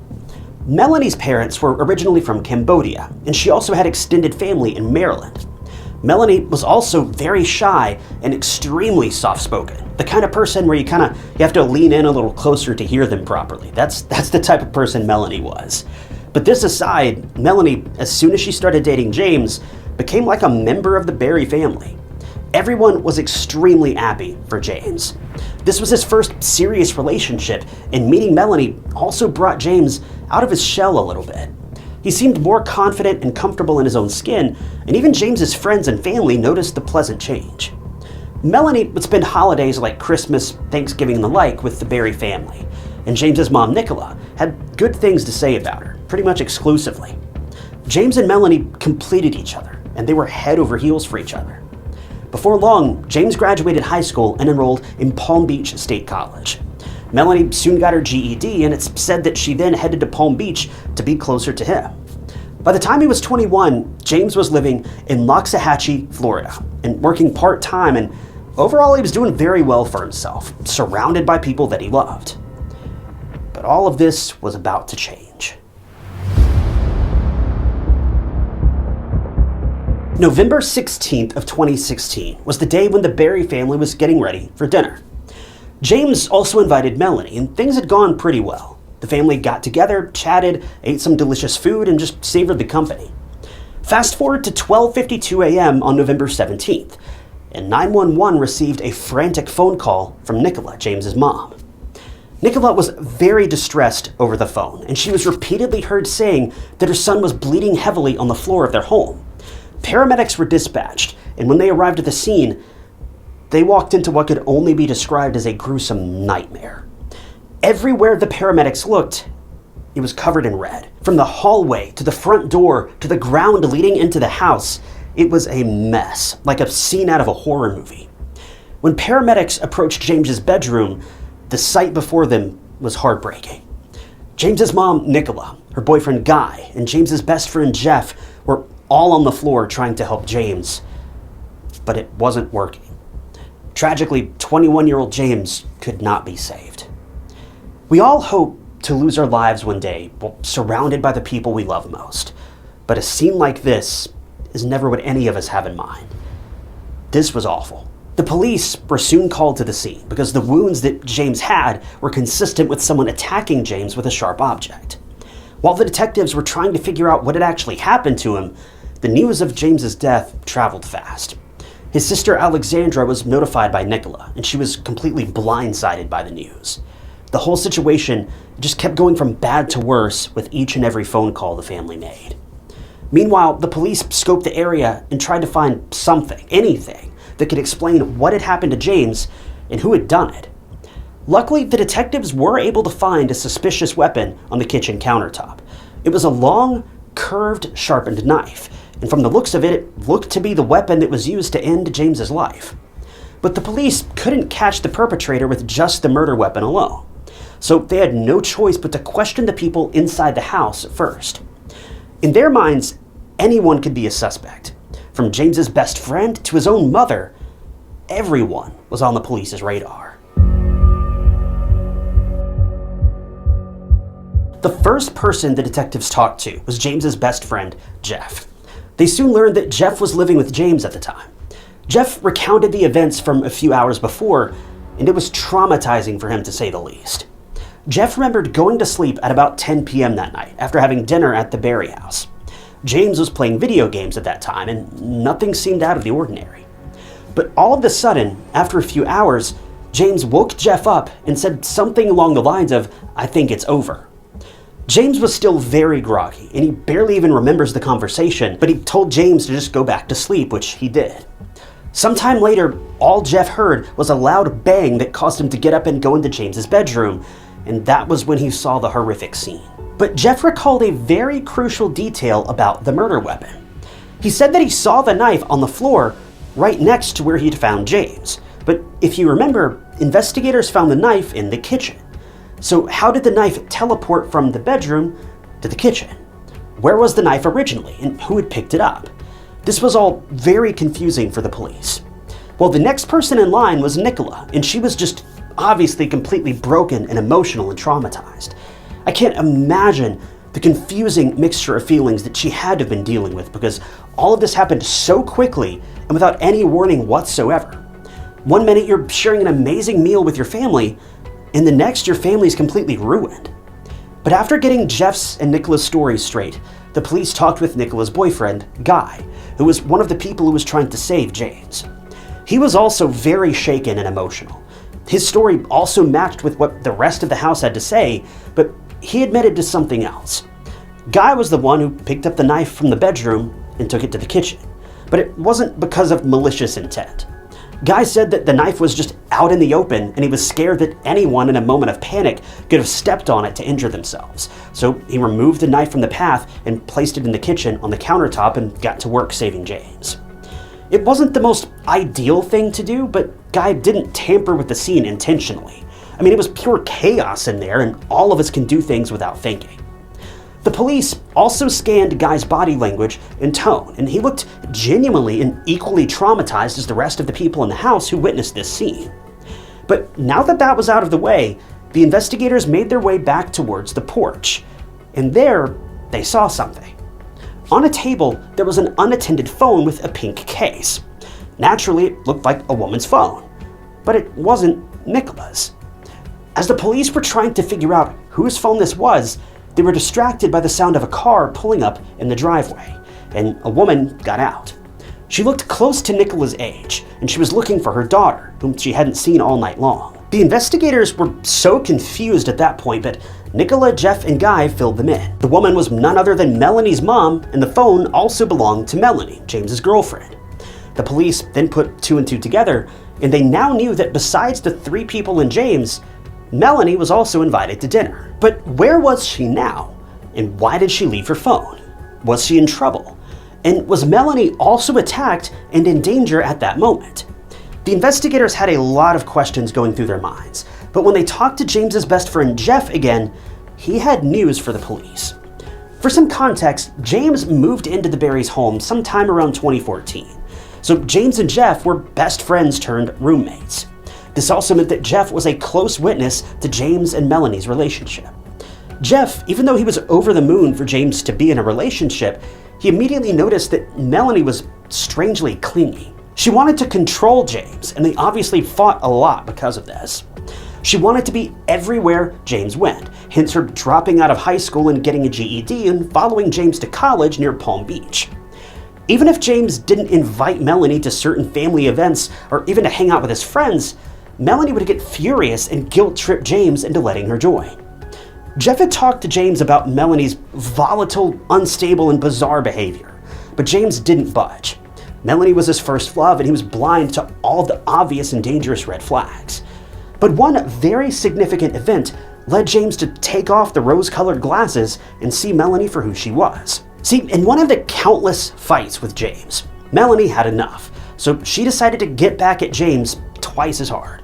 Melanie's parents were originally from Cambodia, and she also had extended family in Maryland. Melanie was also very shy and extremely soft-spoken, the kind of person where you have to lean in a little closer to hear them properly. That's the type of person Melanie was. But this aside, Melanie, as soon as she started dating James, became like a member of the Berry family. Everyone was extremely happy for James. This was his first serious relationship, and meeting Melanie also brought James out of his shell a little bit. He seemed more confident and comfortable in his own skin, and even James's friends and family noticed the pleasant change. Melanie would spend holidays like Christmas, Thanksgiving, and the like with the Berry family, and James's mom, Nicola, had good things to say about her, pretty much exclusively. James and Melanie completed each other, and they were head over heels for each other. Before long, James graduated high school and enrolled in Palm Beach State College. Melanie soon got her GED, and it's said that she then headed to Palm Beach to be closer to him. By the time he was 21, James was living in Loxahatchee, Florida, and working part-time, and overall he was doing very well for himself, surrounded by people that he loved. But all of this was about to change. November 16th of 2016 was the day when the Berry family was getting ready for dinner. James also invited Melanie, and things had gone pretty well. The family got together, chatted, ate some delicious food, and just savored the company. Fast forward to 12:52 a.m. on November 17th, and 911 received a frantic phone call from Nicola, James's mom. Nicola was very distressed over the phone, and she was repeatedly heard saying that her son was bleeding heavily on the floor of their home. Paramedics were dispatched, and when they arrived at the scene, they walked into what could only be described as a gruesome nightmare. Everywhere the paramedics looked, it was covered in red. From the hallway to the front door to the ground leading into the house, it was a mess, like a scene out of a horror movie. When paramedics approached James's bedroom, the sight before them was heartbreaking. James's mom, Nicola, her boyfriend Guy, and James's best friend Jeff were all on the floor trying to help James, but it wasn't working. Tragically, 21-year-old James could not be saved. We all hope to lose our lives one day, surrounded by the people we love most, but a scene like this is never what any of us have in mind. This was awful. The police were soon called to the scene because the wounds that James had were consistent with someone attacking James with a sharp object. While the detectives were trying to figure out what had actually happened to him, the news of James's death traveled fast. His sister Alexandra was notified by Nicola, and she was completely blindsided by the news. The whole situation just kept going from bad to worse with each and every phone call the family made. Meanwhile, the police scoped the area and tried to find something, anything, that could explain what had happened to James and who had done it. Luckily, the detectives were able to find a suspicious weapon on the kitchen countertop. It was a long, curved, sharpened knife, and from the looks of it, it looked to be the weapon that was used to end James's life. But the police couldn't catch the perpetrator with just the murder weapon alone, so they had no choice but to question the people inside the house first. In their minds, anyone could be a suspect. From James's best friend to his own mother, everyone was on the police's radar. The first person the detectives talked to was James's best friend, Jeff. They soon learned that Jeff was living with James at the time. Jeff recounted the events from a few hours before, and it was traumatizing for him to say the least. Jeff remembered going to sleep at about 10 p.m. that night after having dinner at the Berry house. James was playing video games at that time, and nothing seemed out of the ordinary. But all of a sudden, after a few hours, James woke Jeff up and said something along the lines of, "I think it's over." James was still very groggy, and he barely even remembers the conversation, but he told James to just go back to sleep, which he did. Sometime later, all Jeff heard was a loud bang that caused him to get up and go into James's bedroom, and that was when he saw the horrific scene. But Jeff recalled a very crucial detail about the murder weapon. He said that he saw the knife on the floor right next to where he'd found James. But if you remember, investigators found the knife in the kitchen. So how did the knife teleport from the bedroom to the kitchen? Where was the knife originally, and who had picked it up? This was all very confusing for the police. Well, the next person in line was Nicola, and she was just obviously completely broken and emotional and traumatized. I can't imagine the confusing mixture of feelings that she had to have been dealing with, because all of this happened so quickly and without any warning whatsoever. One minute you're sharing an amazing meal with your family, and the next your family's completely ruined. But after getting Jeff's and Nicola's stories straight, the police talked with Nicola's boyfriend, Guy, who was one of the people who was trying to save James. He was also very shaken and emotional. His story also matched with what the rest of the house had to say, but he admitted to something else. Guy was the one who picked up the knife from the bedroom and took it to the kitchen, but it wasn't because of malicious intent. Guy said that the knife was just out in the open, and he was scared that anyone in a moment of panic could have stepped on it to injure themselves. So he removed the knife from the path and placed it in the kitchen on the countertop and got to work saving James. It wasn't the most ideal thing to do, but Guy didn't tamper with the scene intentionally. I mean, it was pure chaos in there, and all of us can do things without thinking. The police also scanned Guy's body language and tone, and he looked genuinely and equally traumatized as the rest of the people in the house who witnessed this scene. But now that that was out of the way, the investigators made their way back towards the porch, and there they saw something. On a table, there was an unattended phone with a pink case. Naturally, it looked like a woman's phone, but it wasn't Nicola's. As the police were trying to figure out whose phone this was, they were distracted by the sound of a car pulling up in the driveway, and a woman got out. She looked close to Nicola's age, and she was looking for her daughter, whom she hadn't seen all night long. The investigators were so confused at that point, but Nicola, Jeff, and Guy filled them in. The woman was none other than Melanie's mom, and the phone also belonged to Melanie, James's girlfriend. The police then put two and two together, and they now knew that besides the three people and James, Melanie was also invited to dinner. But where was she now? And why did she leave her phone? Was she in trouble? And was Melanie also attacked and in danger at that moment? The investigators had a lot of questions going through their minds, but when they talked to James's best friend Jeff again, he had news for the police. For some context, James moved into the Berry's home sometime around 2014. So James and Jeff were best friends turned roommates. This also meant that Jeff was a close witness to James and Melanie's relationship. Jeff, even though he was over the moon for James to be in a relationship, he immediately noticed that Melanie was strangely clingy. She wanted to control James, and they obviously fought a lot because of this. She wanted to be everywhere James went, hence her dropping out of high school and getting a GED and following James to college near Palm Beach. Even if James didn't invite Melanie to certain family events or even to hang out with his friends, Melanie would get furious and guilt-trip James into letting her join. Jeff had talked to James about Melanie's volatile, unstable, and bizarre behavior, but James didn't budge. Melanie was his first love, and he was blind to all of the obvious and dangerous red flags. But one very significant event led James to take off the rose-colored glasses and see Melanie for who she was. See, in one of the countless fights with James, Melanie had enough, so she decided to get back at James twice as hard.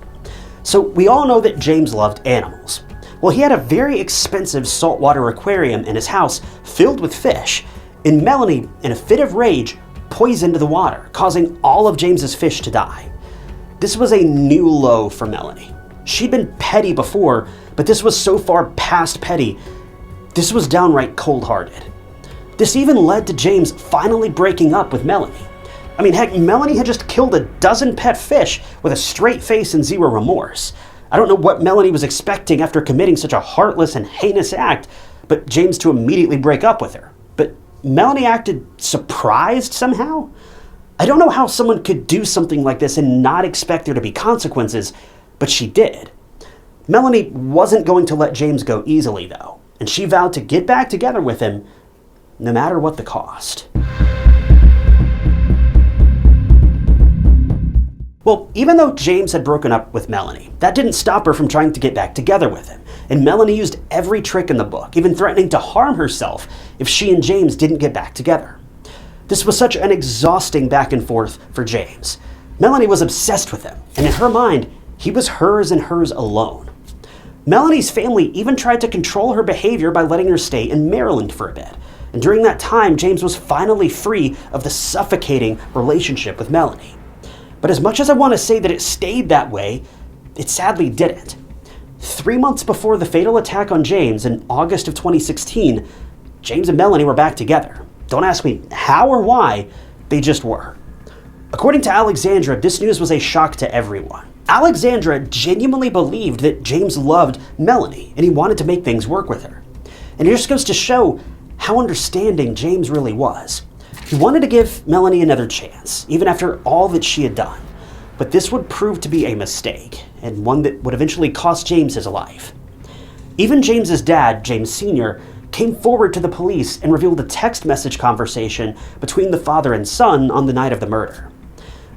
So we all know that James loved animals. Well, he had a very expensive saltwater aquarium in his house filled with fish, and Melanie, in a fit of rage, poisoned the water, causing all of James's fish to die. This was a new low for Melanie. She'd been petty before, but this was so far past petty. This was downright cold-hearted. This even led to James finally breaking up with Melanie. I mean, heck, Melanie had just killed a dozen pet fish with a straight face and zero remorse. I don't know what Melanie was expecting after committing such a heartless and heinous act, but James to immediately break up with her. But Melanie acted surprised somehow? I don't know how someone could do something like this and not expect there to be consequences, but she did. Melanie wasn't going to let James go easily, though, and she vowed to get back together with him no matter what the cost. Well, even though James had broken up with Melanie, that didn't stop her from trying to get back together with him. And Melanie used every trick in the book, even threatening to harm herself if she and James didn't get back together. This was such an exhausting back and forth for James. Melanie was obsessed with him, and in her mind, he was hers and hers alone. Melanie's family even tried to control her behavior by letting her stay in Maryland for a bit. And during that time, James was finally free of the suffocating relationship with Melanie. But as much as I want to say that it stayed that way, it sadly didn't. 3 months before the fatal attack on James in August of 2016, James and Melanie were back together. Don't ask me how or why, they just were. According to Alexandra, this news was a shock to everyone. Alexandra genuinely believed that James loved Melanie and he wanted to make things work with her. And it just goes to show how understanding James really was. He wanted to give Melanie another chance, even after all that she had done. But this would prove to be a mistake, and one that would eventually cost James his life. Even James's dad, James Sr., came forward to the police and revealed a text message conversation between the father and son on the night of the murder.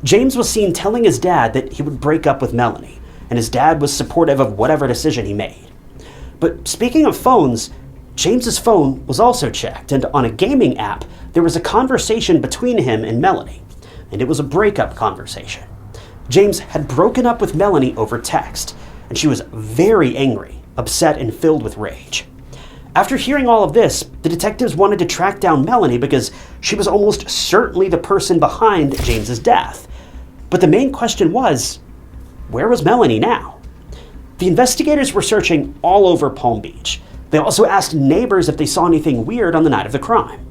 James was seen telling his dad that he would break up with Melanie, and his dad was supportive of whatever decision he made. But speaking of phones, James's phone was also checked, and on a gaming app, there was a conversation between him and Melanie, and it was a breakup conversation. James had broken up with Melanie over text, and she was very angry, upset, and filled with rage. After hearing all of this, the detectives wanted to track down Melanie because she was almost certainly the person behind James's death. But the main question was, where was Melanie now? The investigators were searching all over Palm Beach. They also asked neighbors if they saw anything weird on the night of the crime.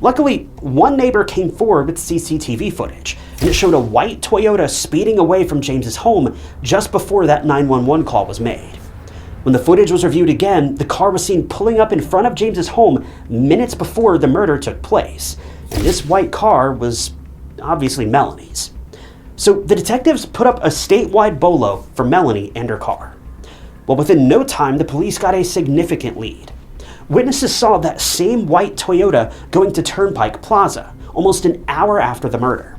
Luckily, one neighbor came forward with CCTV footage, and it showed a white Toyota speeding away from James's home just before that 911 call was made. When the footage was reviewed again, the car was seen pulling up in front of James's home minutes before the murder took place, and this white car was obviously Melanie's. So the detectives put up a statewide BOLO for Melanie and her car. Well, within no time, the police got a significant lead. Witnesses saw that same white Toyota going to Turnpike Plaza almost an hour after the murder.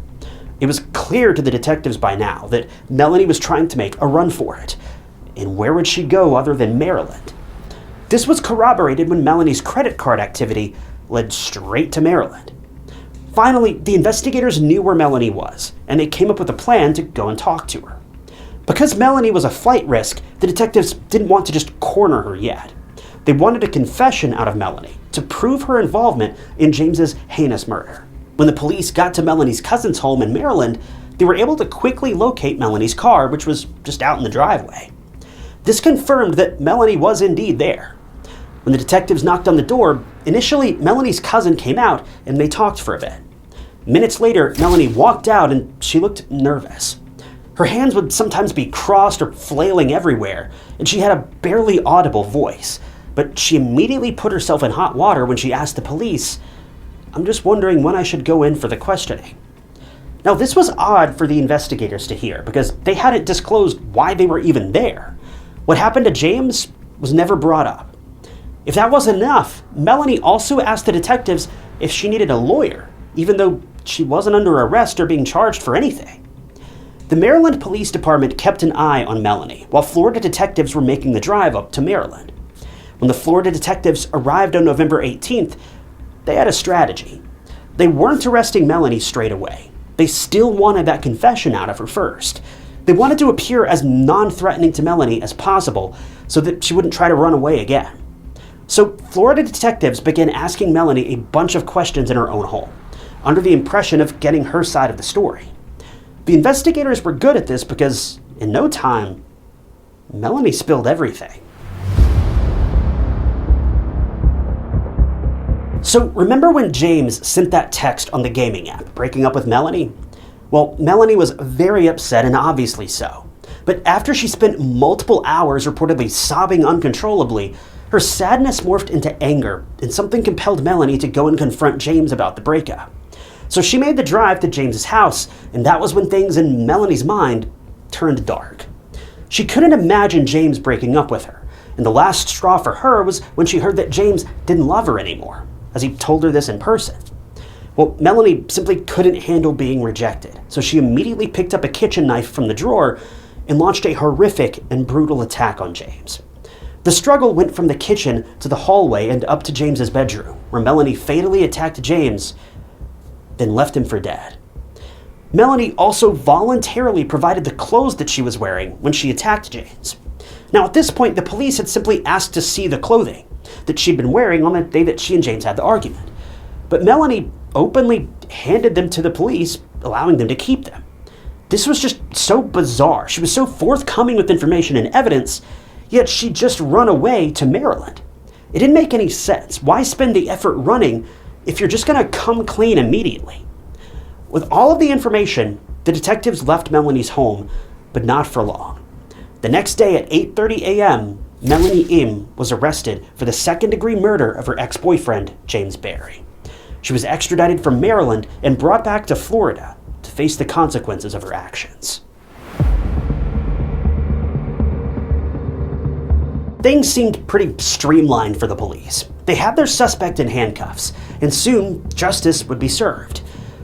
It was clear to the detectives by now that Melanie was trying to make a run for it. And where would she go other than Maryland? This was corroborated when Melanie's credit card activity led straight to Maryland. Finally, the investigators knew where Melanie was, and they came up with a plan to go and talk to her. Because Melanie was a flight risk, the detectives didn't want to just corner her yet. They wanted a confession out of Melanie to prove her involvement in James's heinous murder. When the police got to Melanie's cousin's home in Maryland, they were able to quickly locate Melanie's car, which was just out in the driveway. This confirmed that Melanie was indeed there. When the detectives knocked on the door, initially Melanie's cousin came out and they talked for a bit. Minutes later, Melanie walked out and she looked nervous. Her hands would sometimes be crossed or flailing everywhere, and she had a barely audible voice. But she immediately put herself in hot water when she asked the police, "I'm just wondering when I should go in for the questioning." Now, this was odd for the investigators to hear because they hadn't disclosed why they were even there. What happened to James was never brought up. If that wasn't enough, Melanie also asked the detectives if she needed a lawyer, even though she wasn't under arrest or being charged for anything. The Maryland Police Department kept an eye on Melanie while Florida detectives were making the drive up to Maryland. When the Florida detectives arrived on November 18th, they had a strategy. They weren't arresting Melanie straight away. They still wanted that confession out of her first. They wanted to appear as non-threatening to Melanie as possible so that she wouldn't try to run away again. So Florida detectives began asking Melanie a bunch of questions in her own home, under the impression of getting her side of the story. The investigators were good at this because, in no time, Melanie spilled everything. So remember when James sent that text on the gaming app, breaking up with Melanie? Well, Melanie was very upset, and obviously so. But after she spent multiple hours reportedly sobbing uncontrollably, her sadness morphed into anger, and something compelled Melanie to go and confront James about the breakup. So she made the drive to James's house, and that was when things in Melanie's mind turned dark. She couldn't imagine James breaking up with her, and the last straw for her was when she heard that James didn't love her anymore, as he told her this in person. Well, Melanie simply couldn't handle being rejected, so she immediately picked up a kitchen knife from the drawer and launched a horrific and brutal attack on James. The struggle went from the kitchen to the hallway and up to James's bedroom, where Melanie fatally attacked James, then left him for dead. Melanie also voluntarily provided the clothes that she was wearing when she attacked James. Now at this point, the police had simply asked to see the clothing that she'd been wearing on the day that she and James had the argument. But Melanie openly handed them to the police, allowing them to keep them. This was just so bizarre. She was so forthcoming with information and evidence, yet she'd just run away to Maryland. It didn't make any sense. Why spend the effort running if you're just gonna come clean immediately? With all of the information, the detectives left Melanie's home, but not for long. The next day at 8:30 a.m., Melanie Im was arrested for the second-degree murder of her ex-boyfriend, James Barry. She was extradited from Maryland and brought back to Florida to face the consequences of her actions. Things seemed pretty streamlined for the police. They had their suspect in handcuffs, and soon justice would be served.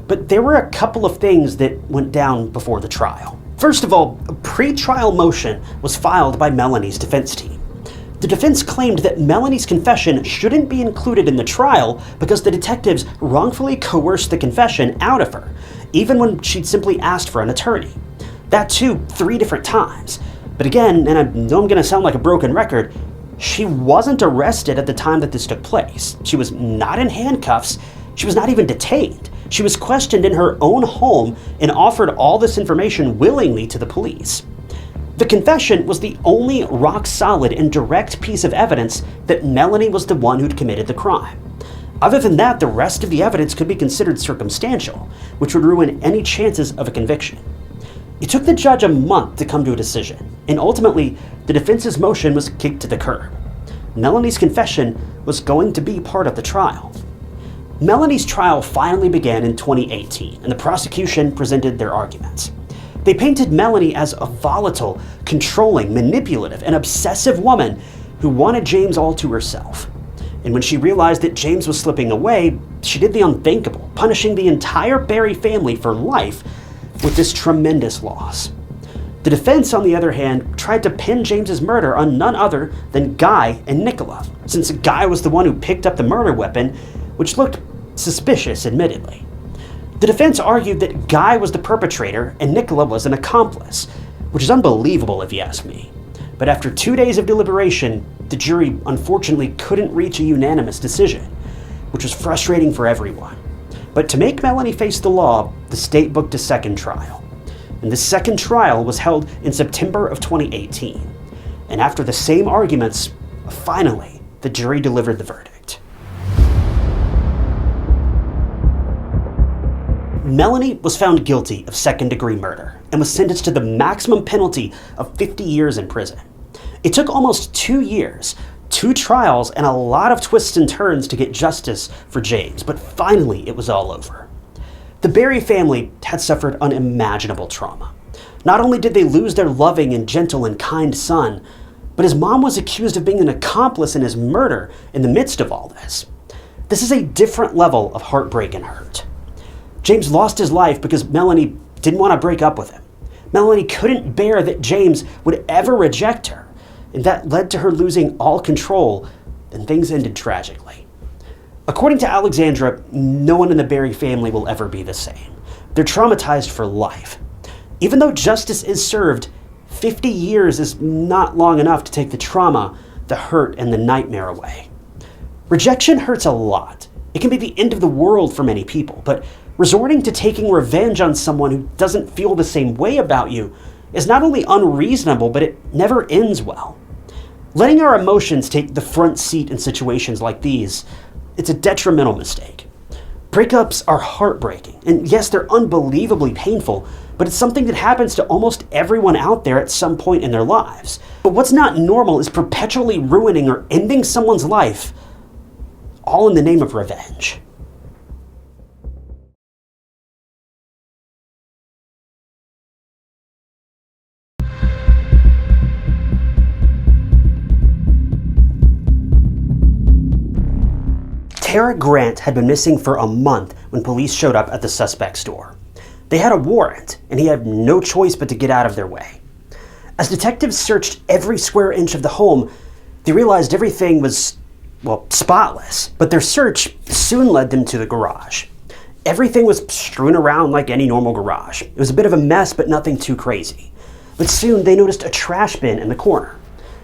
But there were a couple of things that went down before the trial. First of all, a pre-trial motion was filed by Melanie's defense team. The defense claimed that Melanie's confession shouldn't be included in the trial because the detectives wrongfully coerced the confession out of her, even when she'd simply asked for an attorney. That too, 3 different times. But again, and I know I'm going to sound like a broken record, she wasn't arrested at the time that this took place. She was not in handcuffs. She was not even detained. She was questioned in her own home and offered all this information willingly to the police. The confession was the only rock-solid and direct piece of evidence that Melanie was the one who'd committed the crime. Other than that, the rest of the evidence could be considered circumstantial, which would ruin any chances of a conviction. It took the judge a month to come to a decision, and ultimately, the defense's motion was kicked to the curb. Melanie's confession was going to be part of the trial. Melanie's trial finally began in 2018, and the prosecution presented their arguments. They painted Melanie as a volatile, controlling, manipulative, and obsessive woman who wanted James all to herself. And when she realized that James was slipping away, she did the unthinkable, punishing the entire Barry family for life with this tremendous loss. The defense, on the other hand, tried to pin James's murder on none other than Guy and Nicola, since Guy was the one who picked up the murder weapon, which looked suspicious, admittedly. The defense argued that Guy was the perpetrator and Nicola was an accomplice, which is unbelievable if you ask me. But after 2 days of deliberation, the jury unfortunately couldn't reach a unanimous decision, which was frustrating for everyone. But to make Melanie face the law, the state booked a second trial. And the second trial was held in September of 2018. And after the same arguments, finally, the jury delivered the verdict. Melanie was found guilty of second-degree murder and was sentenced to the maximum penalty of 50 years in prison. It took almost 2 years, 2 trials, and a lot of twists and turns to get justice for James, but finally it was all over. The Barry family had suffered unimaginable trauma. Not only did they lose their loving and gentle and kind son, but his mom was accused of being an accomplice in his murder in the midst of all this. This is a different level of heartbreak and hurt. James lost his life because Melanie didn't want to break up with him. Melanie couldn't bear that James would ever reject her, and that led to her losing all control, and things ended tragically. According to Alexandra, no one in the Barry family will ever be the same. They're traumatized for life. Even though justice is served, 50 years is not long enough to take the trauma, the hurt, and the nightmare away. Rejection hurts a lot. It can be the end of the world for many people, but resorting to taking revenge on someone who doesn't feel the same way about you is not only unreasonable, but it never ends well. Letting our emotions take the front seat in situations like these it's a detrimental mistake. Breakups are heartbreaking, and yes, they're unbelievably painful, but it's something that happens to almost everyone out there at some point in their lives. But what's not normal is perpetually ruining or ending someone's life, all in the name of revenge. Tara Grant had been missing for a month when police showed up at the suspect's door. They had a warrant, and he had no choice but to get out of their way. As detectives searched every square inch of the home, they realized everything was, well, spotless. But their search soon led them to the garage. Everything was strewn around like any normal garage. It was a bit of a mess, but nothing too crazy. But soon they noticed a trash bin in the corner.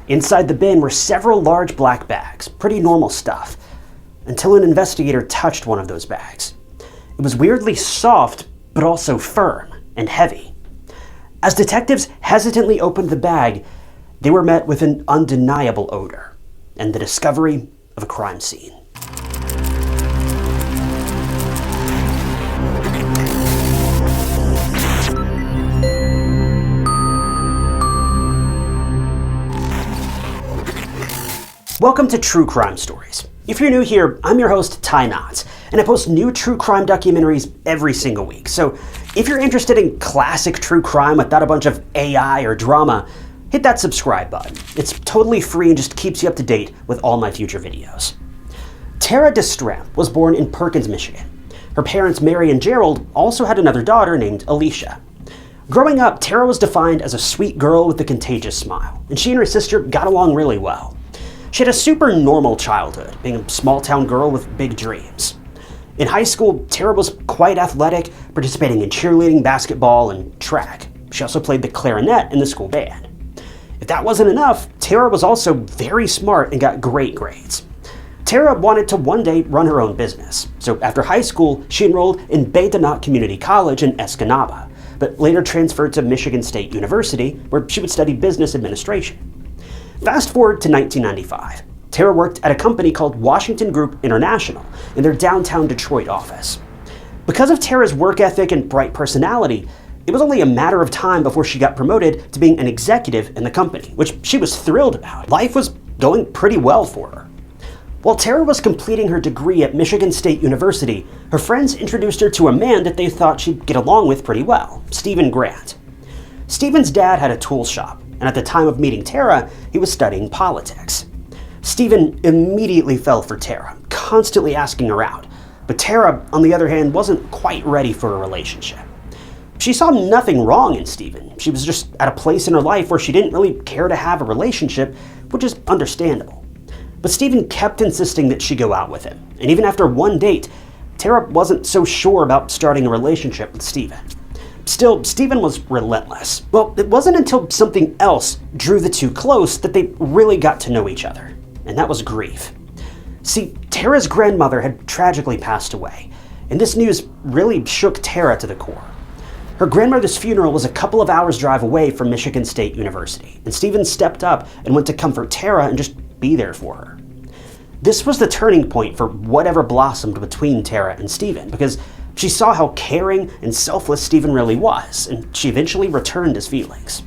Inside the bin were several large black bags, pretty normal stuff, until an investigator touched one of those bags. It was weirdly soft, but also firm and heavy. As detectives hesitantly opened the bag, they were met with an undeniable odor and the discovery of a crime scene. Welcome to True Crime Stories. If you're new here, I'm your host, Ty Knotts, and I post new true crime documentaries every single week. So if you're interested in classic true crime without a bunch of AI or drama, hit that subscribe button. It's totally free and just keeps you up to date with all my future videos. Tara Destremp was born in Perkins, Michigan. Her parents, Mary and Gerald, also had another daughter named Alicia. Growing up, Tara was defined as a sweet girl with a contagious smile, and she and her sister got along really well. She had a super normal childhood, being a small-town girl with big dreams. In high school, Tara was quite athletic, participating in cheerleading, basketball, and track. She also played the clarinet in the school band. If that wasn't enough, Tara was also very smart and got great grades. Tara wanted to one day run her own business, so after high school, she enrolled in Beta Community College in Escanaba, but later transferred to Michigan State University, where she would study business administration. Fast forward to 1995. Tara worked at a company called Washington Group International in their downtown Detroit office. Because of Tara's work ethic and bright personality, it was only a matter of time before she got promoted to being an executive in the company, which she was thrilled about. Life was going pretty well for her. While Tara was completing her degree at Michigan State University, her friends introduced her to a man that they thought she'd get along with pretty well, Stephen Grant. Stephen's dad had a tool shop, and at the time of meeting Tara, he was studying politics. Stephen immediately fell for Tara, constantly asking her out, but Tara, on the other hand, wasn't quite ready for a relationship. She saw nothing wrong in Stephen. She was just at a place in her life where she didn't really care to have a relationship, which is understandable. But Stephen kept insisting that she go out with him, and even after one date, Tara wasn't so sure about starting a relationship with Stephen. Still, Stephen was relentless. Well, it wasn't until something else drew the two close that they really got to know each other, and that was grief. See, Tara's grandmother had tragically passed away, and this news really shook Tara to the core. Her grandmother's funeral was a couple of hours' drive away from Michigan State University, and Stephen stepped up and went to comfort Tara and just be there for her. This was the turning point for whatever blossomed between Tara and Stephen, because she saw how caring and selfless Stephen really was, and she eventually returned his feelings.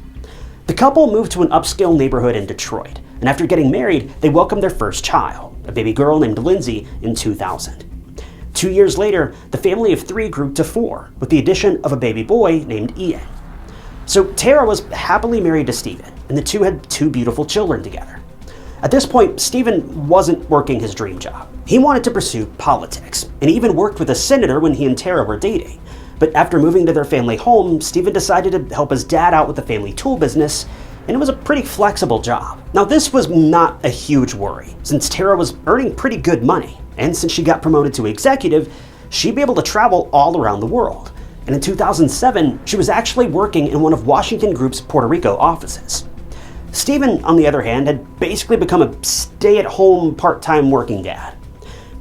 The couple moved to an upscale neighborhood in Detroit, and after getting married, they welcomed their first child, a baby girl named Lindsay, in 2000. 2 years later, the family of 3 grew to 4, with the addition of a baby boy named Ian. So Tara was happily married to Stephen, and the two had 2 beautiful children together. At this point, Stephen wasn't working his dream job. He wanted to pursue politics, and he even worked with a senator when he and Tara were dating. But after moving to their family home, Stephen decided to help his dad out with the family tool business, and it was a pretty flexible job. Now, this was not a huge worry, since Tara was earning pretty good money, and since she got promoted to executive, she'd be able to travel all around the world. And in 2007, she was actually working in one of Washington Group's Puerto Rico offices. Stephen, on the other hand, had basically become a stay-at-home, part-time working dad.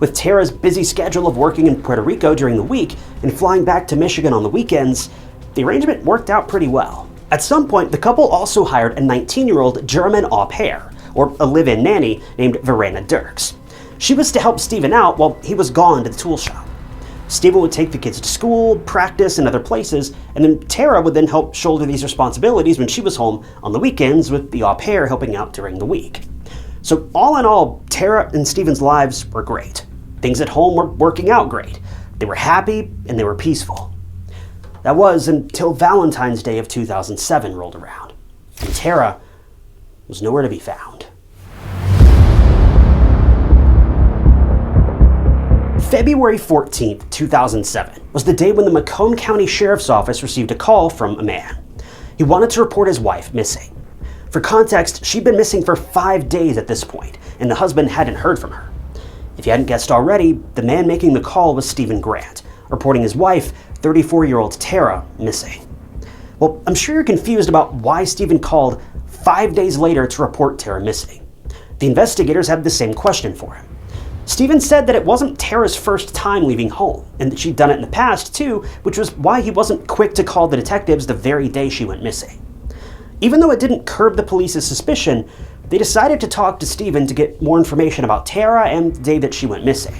With Tara's busy schedule of working in Puerto Rico during the week and flying back to Michigan on the weekends, the arrangement worked out pretty well. At some point, the couple also hired a 19-year-old German au pair, or a live-in nanny, named Verena Dirks. She was to help Stephen out while he was gone to the tool shop. Stephen would take the kids to school, practice, and other places, and then Tara would then help shoulder these responsibilities when she was home on the weekends, with the au pair helping out during the week. So all in all, Tara and Stephen's lives were great. Things at home were working out great. They were happy and they were peaceful. That was until Valentine's Day of 2007 rolled around, and Tara was nowhere to be found. February 14th, 2007 was the day when the Macomb County Sheriff's Office received a call from a man. He wanted to report his wife missing. For context, she'd been missing for 5 days at this point, and the husband hadn't heard from her. If you hadn't guessed already, the man making the call was Stephen Grant, reporting his wife, 34-year-old Tara, missing. Well, I'm sure you're confused about why Stephen called 5 days later to report Tara missing. The investigators had the same question for him. Stephen said that it wasn't Tara's first time leaving home, and that she'd done it in the past too, which was why he wasn't quick to call the detectives the very day she went missing. Even though it didn't curb the police's suspicion, they decided to talk to Stephen to get more information about Tara and the day that she went missing.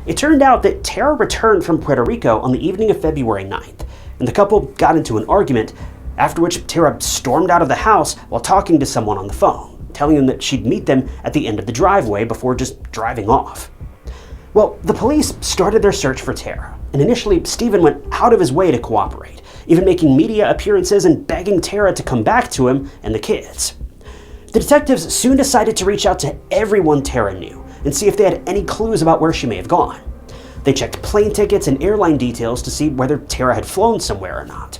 It turned out that Tara returned from Puerto Rico on the evening of February 9th, and the couple got into an argument, after which Tara stormed out of the house while talking to someone on the phone, telling them that she'd meet them at the end of the driveway before just driving off. Well, the police started their search for Tara, and initially Stephen went out of his way to cooperate, even making media appearances and begging Tara to come back to him and the kids. The detectives soon decided to reach out to everyone Tara knew and see if they had any clues about where she may have gone. They checked plane tickets and airline details to see whether Tara had flown somewhere or not.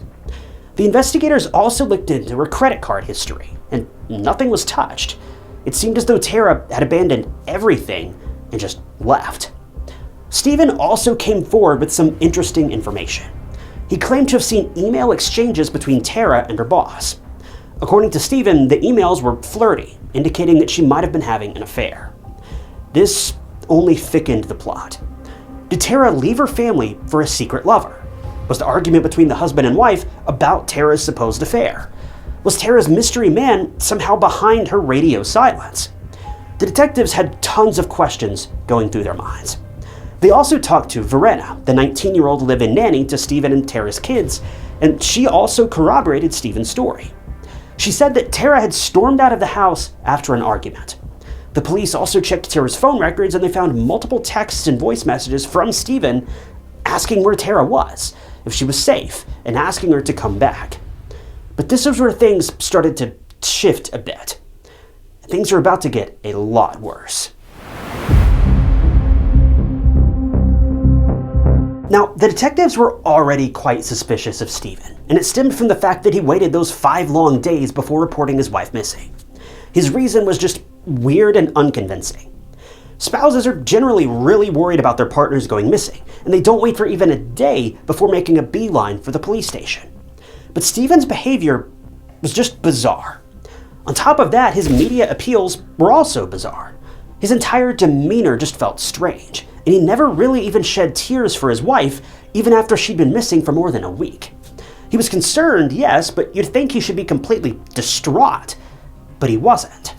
The investigators also looked into her credit card history, and nothing was touched. It seemed as though Tara had abandoned everything and just left. Stephen also came forward with some interesting information. He claimed to have seen email exchanges between Tara and her boss. According to Stephen, the emails were flirty, indicating that she might have been having an affair. This only thickened the plot. Did Tara leave her family for a secret lover? Was the argument between the husband and wife about Tara's supposed affair? Was Tara's mystery man somehow behind her radio silence? The detectives had tons of questions going through their minds. They also talked to Verena, the 19-year-old live-in nanny to Stephen and Tara's kids, and she also corroborated Stephen's story. She said that Tara had stormed out of the house after an argument. The police also checked Tara's phone records, and they found multiple texts and voice messages from Stephen asking where Tara was, if she was safe, and asking her to come back. But this is where things started to shift a bit. Things are about to get a lot worse. Now, the detectives were already quite suspicious of Stephen, and it stemmed from the fact that he waited those 5 long days before reporting his wife missing. His reason was just weird and unconvincing. Spouses are generally really worried about their partners going missing, and they don't wait for even a day before making a beeline for the police station. But Stephen's behavior was just bizarre. On top of that, his media appeals were also bizarre. His entire demeanor just felt strange, and he never really even shed tears for his wife, even after she'd been missing for more than a week. He was concerned, yes, but you'd think he should be completely distraught. But he wasn't.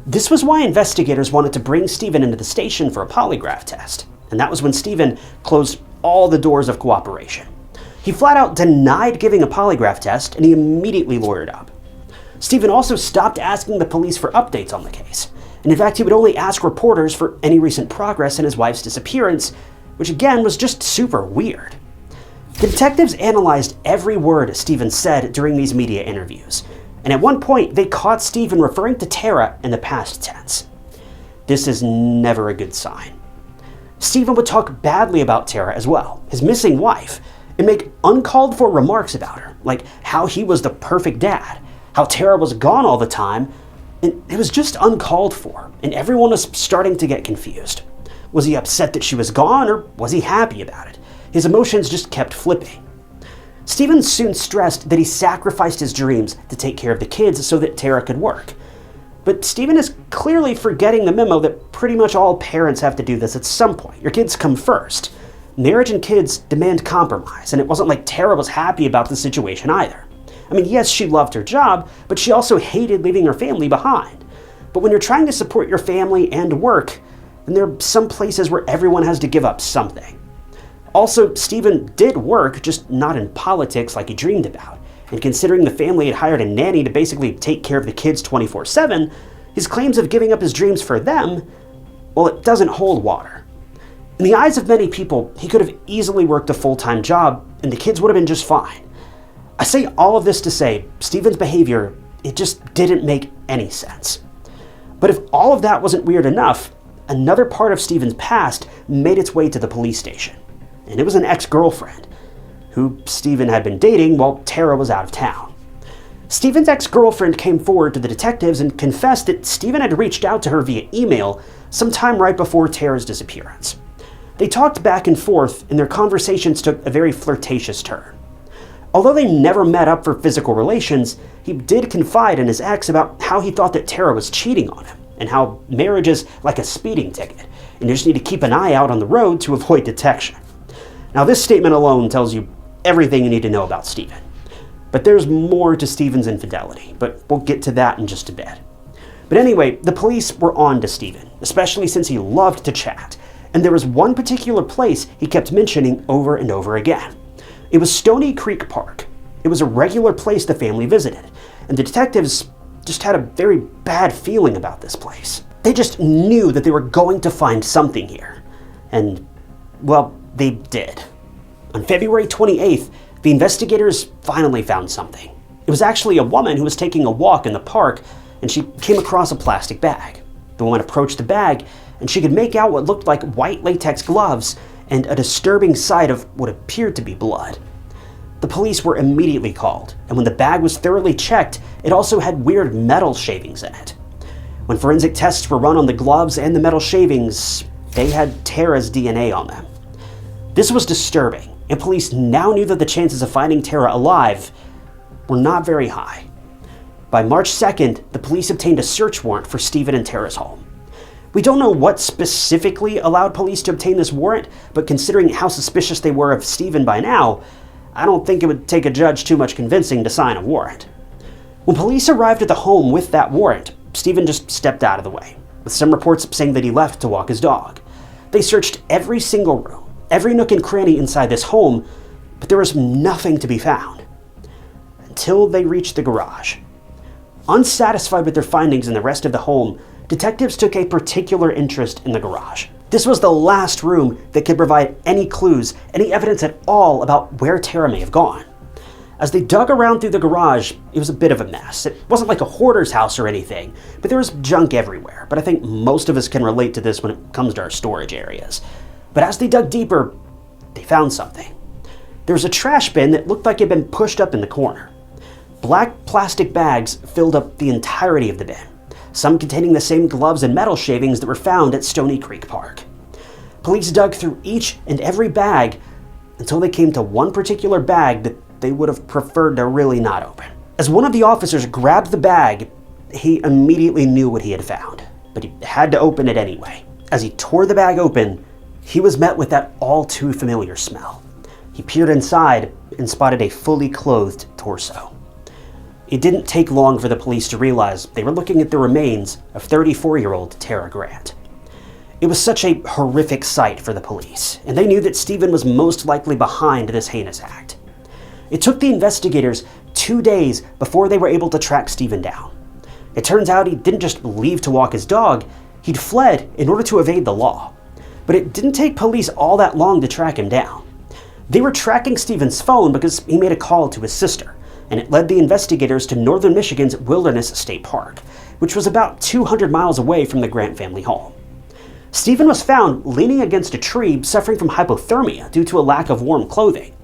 This was why investigators wanted to bring Stephen into the station for a polygraph test, and that was when Stephen closed all the doors of cooperation. He flat out denied giving a polygraph test, and he immediately lawyered up. Stephen also stopped asking the police for updates on the case, and in fact he would only ask reporters for any recent progress in his wife's disappearance, which again was just super weird. The detectives analyzed every word Stephen said during these media interviews, and at one point they caught Stephen referring to Tara in the past tense. This is never a good sign. Stephen would talk badly about Tara as well, his missing wife, and make uncalled for remarks about her, like how he was the perfect dad, how Tara was gone all the time, and it was just uncalled for, and everyone was starting to get confused. Was he upset that she was gone, or was he happy about it? His emotions just kept flipping. Stephen soon stressed that he sacrificed his dreams to take care of the kids so that Tara could work. But Stephen is clearly forgetting the memo that pretty much all parents have to do this at some point. Your kids come first. Marriage and kids demand compromise, and it wasn't like Tara was happy about the situation either. I mean, yes, she loved her job, but she also hated leaving her family behind. But when you're trying to support your family and work, and there are some places where everyone has to give up something. Also, Stephen did work, just not in politics like he dreamed about, and considering the family had hired a nanny to basically take care of the kids 24/7, his claims of giving up his dreams for them, well, it doesn't hold water. In the eyes of many people, he could have easily worked a full-time job and the kids would have been just fine. I say all of this to say Stephen's behavior, it just didn't make any sense. But if all of that wasn't weird enough, another part of Stephen's past made its way to the police station. And it was an ex-girlfriend, who Stephen had been dating while Tara was out of town. Stephen's ex-girlfriend came forward to the detectives and confessed that Stephen had reached out to her via email sometime right before Tara's disappearance. They talked back and forth, and their conversations took a very flirtatious turn. Although they never met up for physical relations, he did confide in his ex about how he thought that Tara was cheating on him, and how marriage is like a speeding ticket, and you just need to keep an eye out on the road to avoid detection. Now, this statement alone tells you everything you need to know about Stephen. But there's more to Stephen's infidelity, but we'll get to that in just a bit. But anyway, the police were on to Stephen, especially since he loved to chat, and there was one particular place he kept mentioning over and over again. It was Stony Creek Park. It was a regular place the family visited, and the detectives just had a very bad feeling about this place. They just knew that they were going to find something here. And, well, they did. On February 28th, the investigators finally found something. It was actually a woman who was taking a walk in the park, and she came across a plastic bag. The woman approached the bag, and she could make out what looked like white latex gloves and a disturbing sight of what appeared to be blood. The police were immediately called, and when the bag was thoroughly checked, it also had weird metal shavings in it. When forensic tests were run on the gloves and the metal shavings, they had Tara's DNA on them. This was disturbing, and police now knew that the chances of finding Tara alive were not very high. By March 2nd, the police obtained a search warrant for Stephen and Tara's home. We don't know what specifically allowed police to obtain this warrant, but considering how suspicious they were of Stephen by now, I don't think it would take a judge too much convincing to sign a warrant. When police arrived at the home with that warrant, Stephen just stepped out of the way, with some reports saying that he left to walk his dog. They searched every single room, every nook and cranny inside this home, but there was nothing to be found. Until they reached the garage. Unsatisfied with their findings in the rest of the home, detectives took a particular interest in the garage. This was the last room that could provide any clues, any evidence at all about where Tara may have gone. As they dug around through the garage, it was a bit of a mess. It wasn't like a hoarder's house or anything, but there was junk everywhere. But I think most of us can relate to this when it comes to our storage areas. But as they dug deeper, they found something. There was a trash bin that looked like it had been pushed up in the corner. Black plastic bags filled up the entirety of the bin, some containing the same gloves and metal shavings that were found at Stony Creek Park. Police dug through each and every bag until they came to one particular bag that they would have preferred to really not open. As one of the officers grabbed the bag, he immediately knew what he had found, but he had to open it anyway. As he tore the bag open, he was met with that all too familiar smell. He peered inside and spotted a fully clothed torso. It didn't take long for the police to realize they were looking at the remains of 34-year-old Tara Grant. It was such a horrific sight for the police, and they knew that Stephen was most likely behind this heinous act. It took the investigators 2 days before they were able to track Stephen down. It turns out he didn't just leave to walk his dog, he'd fled in order to evade the law. But it didn't take police all that long to track him down. They were tracking Stephen's phone because he made a call to his sister, and it led the investigators to northern Michigan's Wilderness State Park, which was about 200 miles away from the Grant family home. Stephen was found leaning against a tree, suffering from hypothermia due to a lack of warm clothing.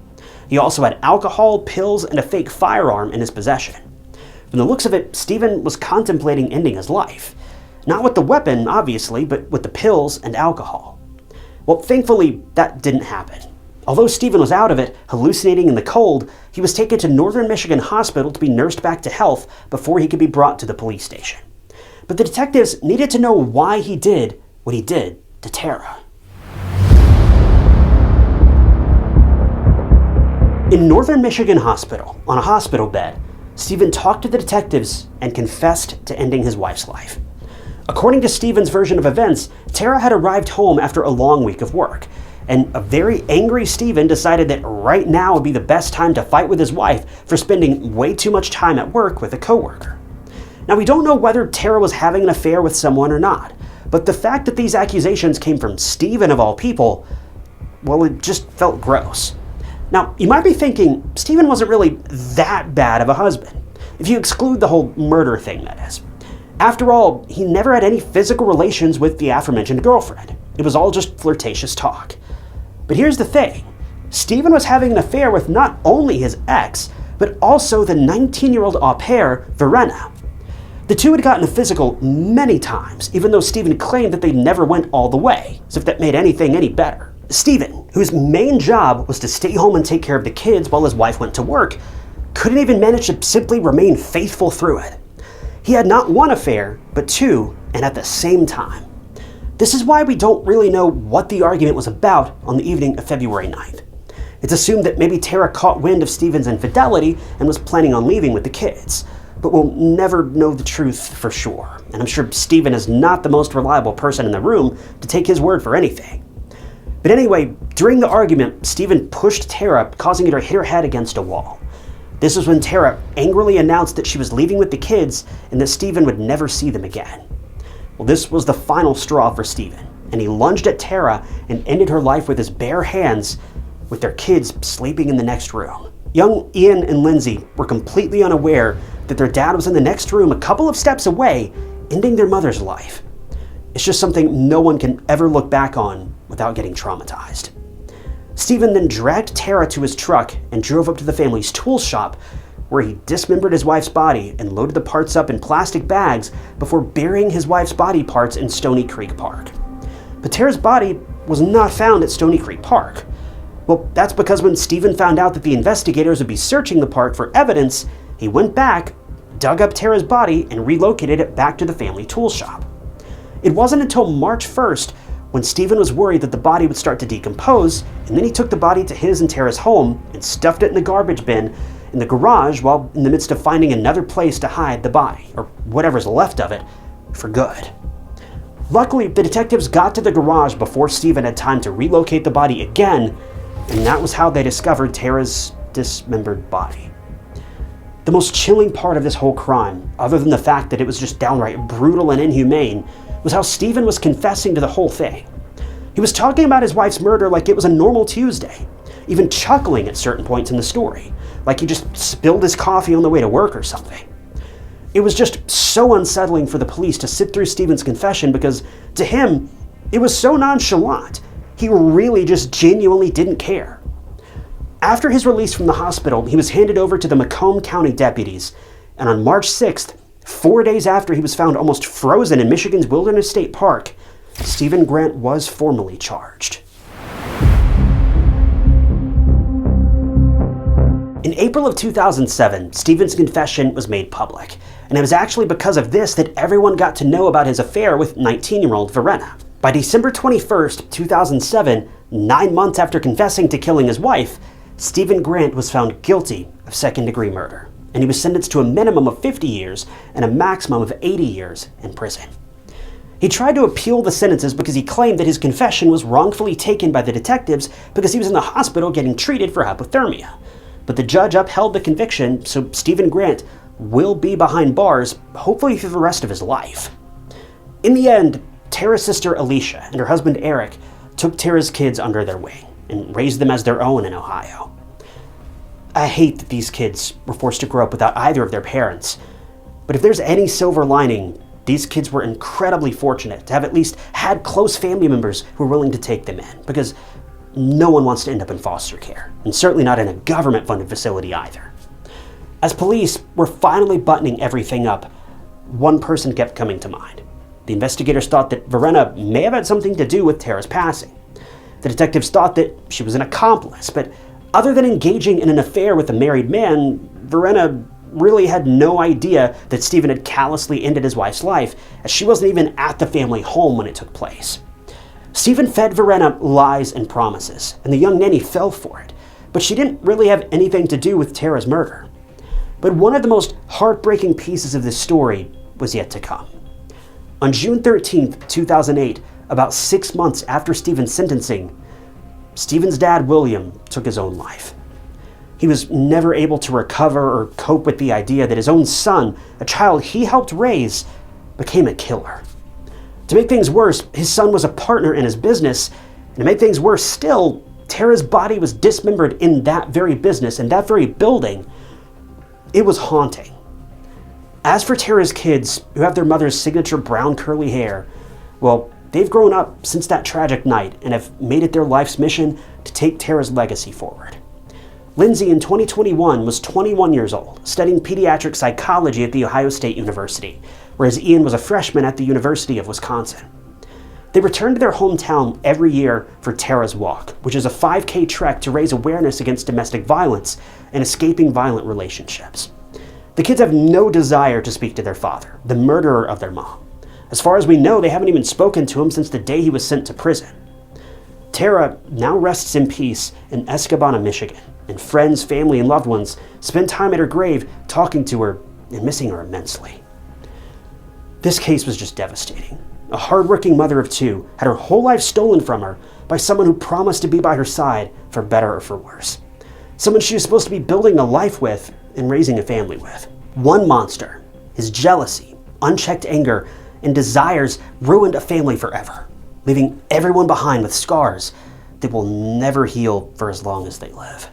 He also had alcohol, pills, and a fake firearm in his possession. From the looks of it, Stephen was contemplating ending his life. Not with the weapon, obviously, but with the pills and alcohol. Well, thankfully, that didn't happen. Although Stephen was out of it, hallucinating in the cold, he was taken to Northern Michigan Hospital to be nursed back to health before he could be brought to the police station. But the detectives needed to know why he did what he did to Tara. In Northern Michigan Hospital, on a hospital bed, Stephen talked to the detectives and confessed to ending his wife's life. According to Stephen's version of events, Tara had arrived home after a long week of work, and a very angry Stephen decided that right now would be the best time to fight with his wife for spending way too much time at work with a coworker. Now, we don't know whether Tara was having an affair with someone or not, but the fact that these accusations came from Stephen of all people, well, it just felt gross. Now, you might be thinking, Stephen wasn't really that bad of a husband, if you exclude the whole murder thing, that is. After all, he never had any physical relations with the aforementioned girlfriend. It was all just flirtatious talk. But here's the thing. Stephen was having an affair with not only his ex, but also the 19-year-old au pair, Verena. The two had gotten a physical many times, even though Stephen claimed that they never went all the way, as if that made anything any better. Stephen, whose main job was to stay home and take care of the kids while his wife went to work, couldn't even manage to simply remain faithful through it. He had not one affair, but two, and at the same time. This is why we don't really know what the argument was about on the evening of February 9th. It's assumed that maybe Tara caught wind of Stephen's infidelity and was planning on leaving with the kids, but we'll never know the truth for sure, and I'm sure Stephen is not the most reliable person in the room to take his word for anything. But anyway, during the argument, Stephen pushed Tara, causing her to hit her head against a wall. This was when Tara angrily announced that she was leaving with the kids and that Stephen would never see them again. Well, this was the final straw for Stephen, and he lunged at Tara and ended her life with his bare hands, with their kids sleeping in the next room. Young Ian and Lindsay were completely unaware that their dad was in the next room a couple of steps away, ending their mother's life. It's just something no one can ever look back on without getting traumatized. Stephen then dragged Tara to his truck and drove up to the family's tool shop, where he dismembered his wife's body and loaded the parts up in plastic bags before burying his wife's body parts in Stony Creek Park. But Tara's body was not found at Stony Creek Park. Well, that's because when Stephen found out that the investigators would be searching the park for evidence, he went back, dug up Tara's body, and relocated it back to the family tool shop. It wasn't until March 1st when Stephen was worried that the body would start to decompose, and then he took the body to his and Tara's home and stuffed it in the garbage bin in the garage while in the midst of finding another place to hide the body, or whatever's left of it, for good. Luckily, the detectives got to the garage before Stephen had time to relocate the body again, and that was how they discovered Tara's dismembered body. The most chilling part of this whole crime, other than the fact that it was just downright brutal and inhumane, was how Stephen was confessing to the whole thing. He was talking about his wife's murder like it was a normal Tuesday, even chuckling at certain points in the story, like he just spilled his coffee on the way to work or something. It was just so unsettling for the police to sit through Stephen's confession because, to him, it was so nonchalant. He really just genuinely didn't care. After his release from the hospital, he was handed over to the Macomb County deputies, and on March 6th, 4 days after he was found almost frozen in Michigan's Wilderness State Park, Stephen Grant was formally charged. In April of 2007, Stephen's confession was made public, and it was actually because of this that everyone got to know about his affair with 19-year-old Verena. By December 21st, 2007, 9 months after confessing to killing his wife, Stephen Grant was found guilty of second-degree murder, and he was sentenced to a minimum of 50 years and a maximum of 80 years in prison. He tried to appeal the sentences because he claimed that his confession was wrongfully taken by the detectives because he was in the hospital getting treated for hypothermia. But the judge upheld the conviction, so Stephen Grant will be behind bars, hopefully for the rest of his life. In the end, Tara's sister Alicia and her husband Eric took Tara's kids under their wing and raised them as their own in Ohio. I hate that these kids were forced to grow up without either of their parents, but if there's any silver lining, these kids were incredibly fortunate to have at least had close family members who were willing to take them in, because no one wants to end up in foster care, and certainly not in a government-funded facility either. As police were finally buttoning everything up, one person kept coming to mind. The investigators thought that Verena may have had something to do with Tara's passing. The detectives thought that she was an accomplice, but other than engaging in an affair with a married man, Verena really had no idea that Stephen had callously ended his wife's life, as she wasn't even at the family home when it took place. Stephen fed Verena lies and promises, and the young nanny fell for it, but she didn't really have anything to do with Tara's murder. But one of the most heartbreaking pieces of this story was yet to come. On June 13th, 2008, about 6 months after Stephen's sentencing, Stephen's dad, William, took his own life. He was never able to recover or cope with the idea that his own son, a child he helped raise, became a killer. To make things worse, his son was a partner in his business, and to make things worse still, Tara's body was dismembered in that very business, in that very building. It was haunting. As for Tara's kids, who have their mother's signature brown curly hair, well, they've grown up since that tragic night and have made it their life's mission to take Tara's legacy forward. Lindsay in 2021 was 21 years old, studying pediatric psychology at The Ohio State University, whereas Ian was a freshman at the University of Wisconsin. They return to their hometown every year for Tara's Walk, which is a 5K trek to raise awareness against domestic violence and escaping violent relationships. The kids have no desire to speak to their father, the murderer of their mom. As far as we know, they haven't even spoken to him since the day he was sent to prison. Tara now rests in peace in Escanaba, Michigan, and friends, family, and loved ones spend time at her grave talking to her and missing her immensely. This case was just devastating. A hardworking mother of two had her whole life stolen from her by someone who promised to be by her side for better or for worse. Someone she was supposed to be building a life with and raising a family with. One monster, his jealousy, unchecked anger, and desires ruined a family forever, leaving everyone behind with scars that will never heal for as long as they live.